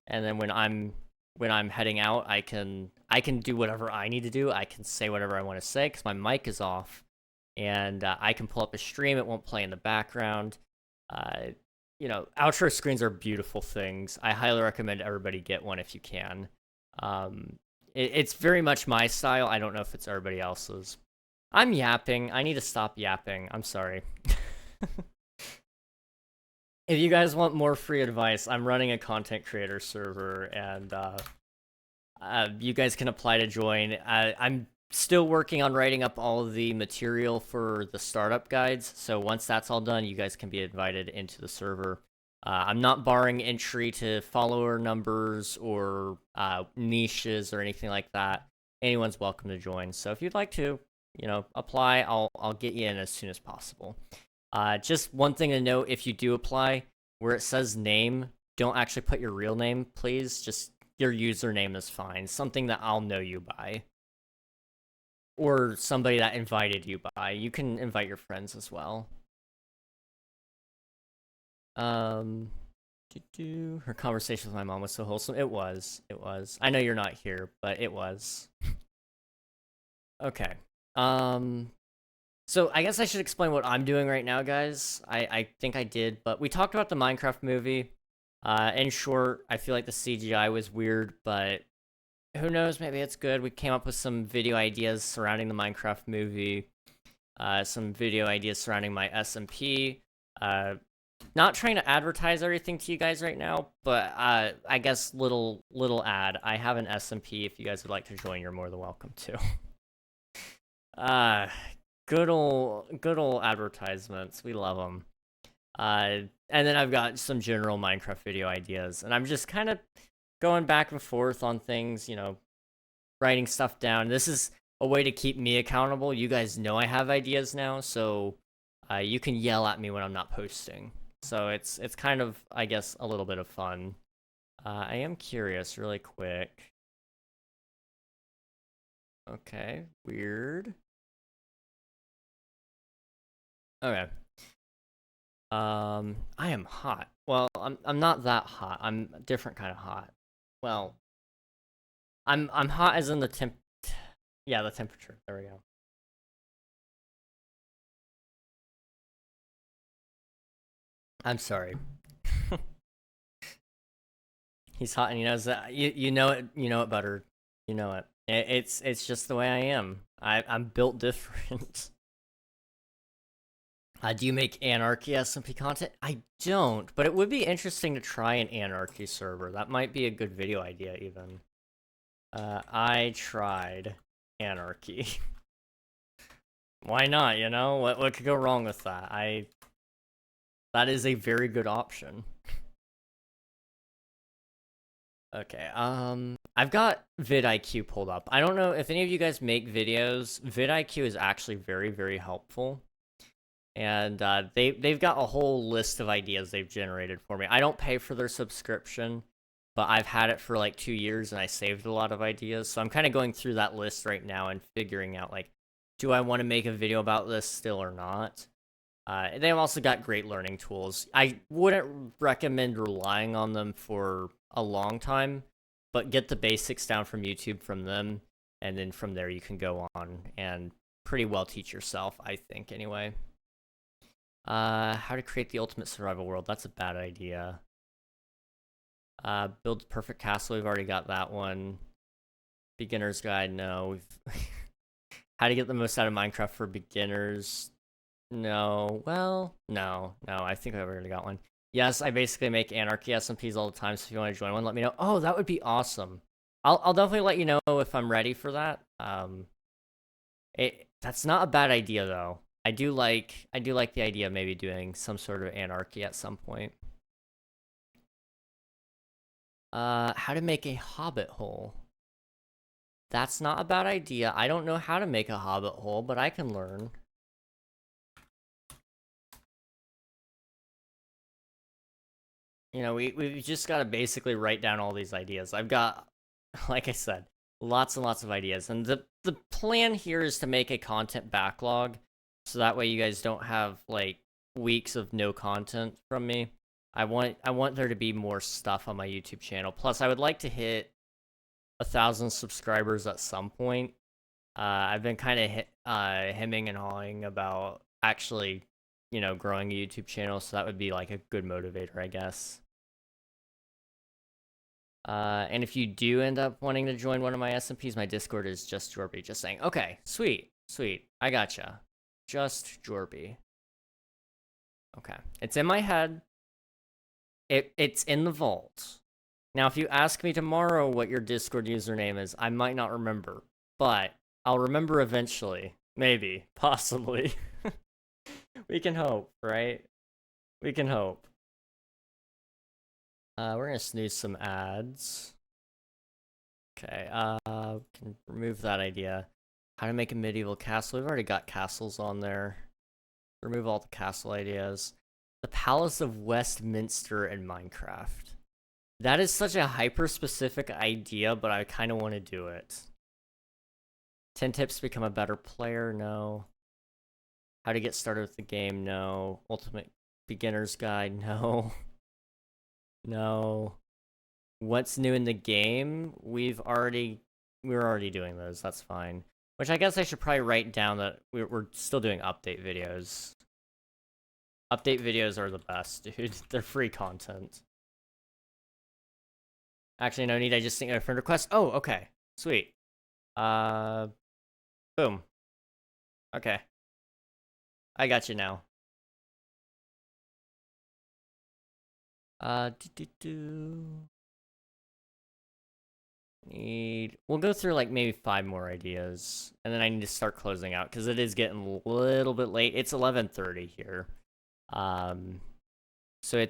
when I'm heading out, I can do whatever I need to do. I can say whatever I want to say because my mic is off, and I can pull up a stream. It won't play in the background. Outro screens are beautiful things. I highly recommend everybody get one if you can. It's very much my style. I don't know if it's everybody else's. I'm yapping. I need to stop yapping. I'm sorry. If you guys want more free advice, I'm running a content creator server, and you guys can apply to join. I'm still working on writing up all of the material for the startup guides, so once that's all done, you guys can be invited into the server. I'm not barring entry to follower numbers or niches or anything like that. Anyone's welcome to join. So if you'd like to, apply, I'll get you in as soon as possible. Just one thing to note: if you do apply, where it says name, don't actually put your real name, please. Just your username is fine. Something that I'll know you by, or somebody that invited you by. You can invite your friends as well. Her conversation with my mom was so wholesome. It was. I know you're not here, but it was. Okay. So I guess I should explain what I'm doing right now, guys. I think I did, but we talked about the Minecraft movie. In short, I feel like the CGI was weird, but who knows? Maybe it's good. We came up with some video ideas surrounding the Minecraft movie. Some video ideas surrounding my SMP. Not trying to advertise everything to you guys right now, but I guess little ad. I have an SMP. If you guys would like to join, you're more than welcome to. Good old advertisements. We love them. And then I've got some general Minecraft video ideas, and I'm just kind of going back and forth on things, writing stuff down. This is a way to keep me accountable. You guys know I have ideas now, so you can yell at me when I'm not posting. So it's kind of, I guess, a little bit of fun. I am curious really quick. Okay, weird. Okay. I am hot. Well, I'm not that hot. I'm a different kind of hot. Well, I'm hot as in the yeah, the temperature. There we go. I'm sorry. He's hot, and he knows that. You know it. You know it, Butter. You know it. It's just the way I am. I'm built different. Do you make Anarchy SMP content? I don't, but it would be interesting to try an Anarchy server. That might be a good video idea, even. I tried Anarchy. Why not, you know? What could go wrong with that? That is a very good option. Okay, I've got vidIQ pulled up. I don't know if any of you guys make videos. vidIQ is actually very, very helpful. And they've got a whole list of ideas they've generated for me. I don't pay for their subscription, but I've had it for like 2 years and I saved a lot of ideas. So I'm kind of going through that list right now and figuring out, like, do I want to make a video about this still or not? They've also got great learning tools. I wouldn't recommend relying on them for a long time, but get the basics down from YouTube from them, and then from there you can go on and pretty well teach yourself, I think, anyway. How to create the ultimate survival world. That's a bad idea. Build the perfect castle. We've already got that one. Beginner's guide. No. How to get the most out of Minecraft for beginners. No. Well, no. I think I've already got one. Yes, I basically make Anarchy SMPs all the time, so if you want to join one, let me know. Oh, that would be awesome. I'll definitely let you know if I'm ready for that. That's not a bad idea though. I do like the idea of maybe doing some sort of Anarchy at some point. How to make a hobbit hole. That's not a bad idea. I don't know how to make a hobbit hole, but I can learn. You know, we've just got to basically write down all these ideas. I've got, like I said, lots and lots of ideas. And the plan here is to make a content backlog, so that way you guys don't have, like, weeks of no content from me. I want there to be more stuff on my YouTube channel. Plus, I would like to hit 1,000 subscribers at some point. I've been kind of hemming and hawing about actually, you know, growing a YouTube channel, so that would be like a good motivator, I guess. And if you do end up wanting to join one of my SMPs, my Discord is just Jorby. Just saying. Okay, sweet. I gotcha. Just Jorby. Okay, it's in my head. It's in the vault. Now, if you ask me tomorrow what your Discord username is, I might not remember, but I'll remember eventually. Maybe. Possibly. We can hope, right? We can hope. We're gonna snooze some ads. Okay, can remove that idea. How to make a medieval castle. We've already got castles on there. Remove all the castle ideas. The Palace of Westminster in Minecraft. That is such a hyper-specific idea, but I kind of want to do it. 10 tips to become a better player? No. How to get started with the game? No. Ultimate beginner's guide? No. No. What's new in the game? We're already doing those. That's fine. Which I guess I should probably write down that we're still doing update videos. Update videos are the best, dude. They're free content. Actually, no need. I just sent a friend request. Oh, okay. Sweet. Boom. Okay. I got you now. We'll go through like maybe 5 more ideas, and then I need to start closing out because it is getting a little bit late. It's 11:30 here. So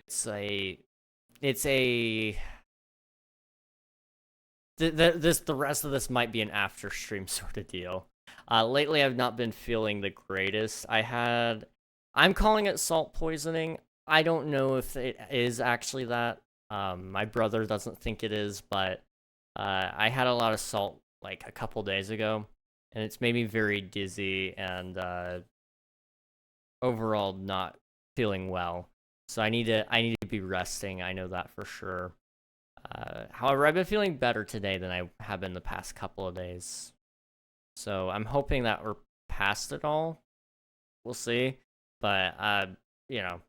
the rest of this might be an after stream sort of deal. Lately I've not been feeling the greatest. I'm calling it salt poisoning. I don't know if it is actually that. My brother doesn't think it is, but I had a lot of salt like a couple days ago, and it's made me very dizzy and overall not feeling well. So I need to be resting. I know that for sure. However, I've been feeling better today than I have been the past couple of days. So I'm hoping that we're past it all. We'll see. But you know,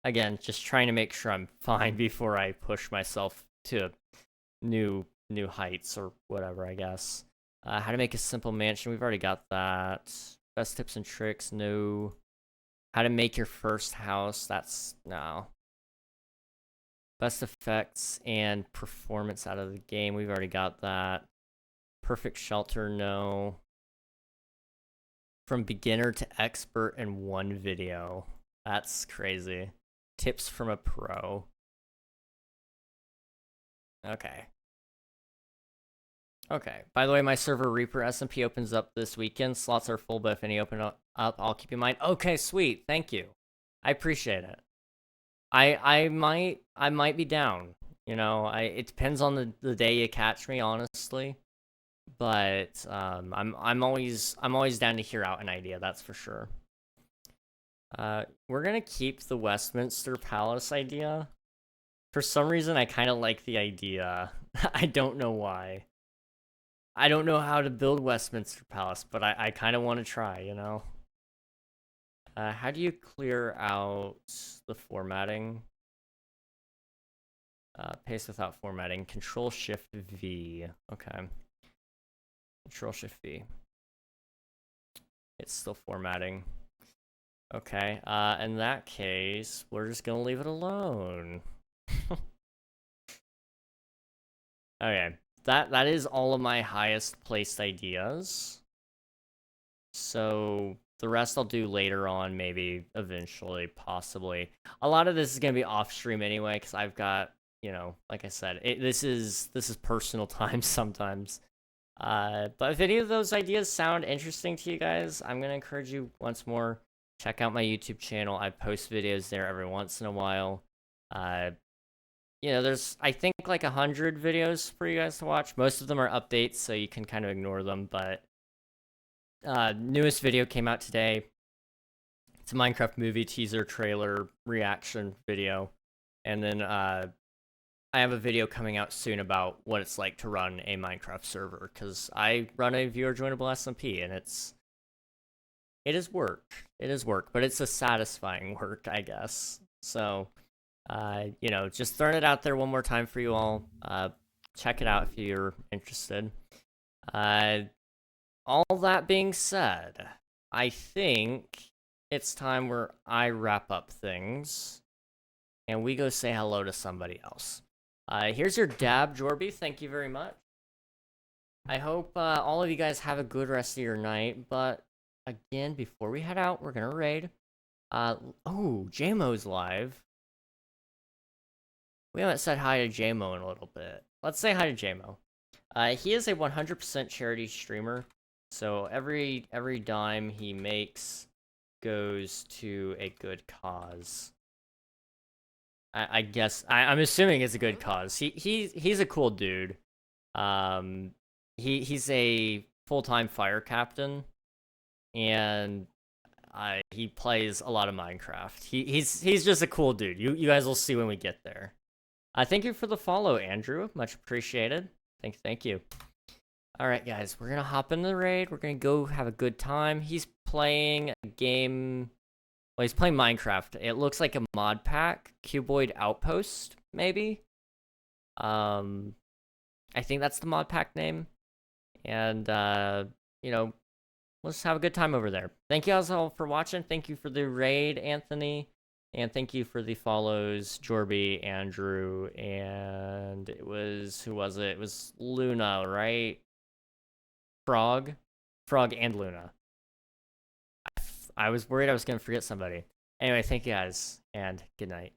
again, just trying to make sure I'm fine before I push myself to new heights or whatever, I guess. How to make a simple mansion. We've already got that. Best tips and tricks. No. How to make your first house. That's no. Best effects and performance out of the game. We've already got that. Perfect shelter, no. From beginner to expert in one video. That's crazy. Tips from a pro. Okay. Okay. By the way, my server Reaper SMP opens up this weekend. Slots are full, but if any open up, I'll keep in mind. Okay, sweet. Thank you. I appreciate it. I might be down. You know, it depends on the day you catch me, honestly. But I'm always down to hear out an idea, that's for sure. We're gonna keep the Westminster Palace idea. For some reason, I kind of like the idea. I don't know why. I don't know how to build Westminster Palace, but I kind of want to try, you know? How do you clear out the formatting? Paste without formatting. Control-Shift-V. Okay. Control-Shift-V. It's still formatting. Okay, in that case, we're just gonna leave it alone. Okay, that is all of my highest placed ideas. So the rest I'll do later on, maybe eventually, possibly. A lot of this is gonna be off stream anyway, because I've got, you know, like I said, this is personal time sometimes. But if any of those ideas sound interesting to you guys, I'm gonna encourage you once more, check out my YouTube channel. I post videos there every once in a while. You know, there's, I think, like 100 videos for you guys to watch. Most of them are updates, so you can kind of ignore them, but newest video came out today. It's a Minecraft movie teaser trailer reaction video. And then I have a video coming out soon about what it's like to run a Minecraft server, because I run a viewer joinable SMP, and it is work. It is work, but it's a satisfying work, I guess. So, you know, just throwing it out there one more time for you all. Check it out if you're interested. All that being said, I think it's time where I wrap up things, and we go say hello to somebody else. Here's your dab, Jorby. Thank you very much. I hope all of you guys have a good rest of your night, but again, before we head out, we're gonna raid. Oh, JMO's live. We haven't said hi to JMO in a little bit. Let's say hi to JMO. He is a 100% charity streamer, so every dime he makes goes to a good cause. I guess I'm assuming it's a good cause. He's a cool dude. He's a full-time fire captain, and he plays a lot of Minecraft. He's just a cool dude. You guys will see when we get there. Thank you for the follow, Andrew. Much appreciated. Thank you. All right, guys, we're gonna hop in the raid. We're gonna go have a good time. He's playing a game. Well, he's playing Minecraft. It looks like a mod pack, Cuboid Outpost, maybe. I think that's the mod pack name. And you know, let's have a good time over there. Thank you guys all for watching. Thank you for the raid, Anthony. And thank you for the follows, Jorby, Andrew, and it was, who was it? It was Luna, right? Frog and Luna. I was worried I was going to forget somebody. Anyway, thank you guys, and good night.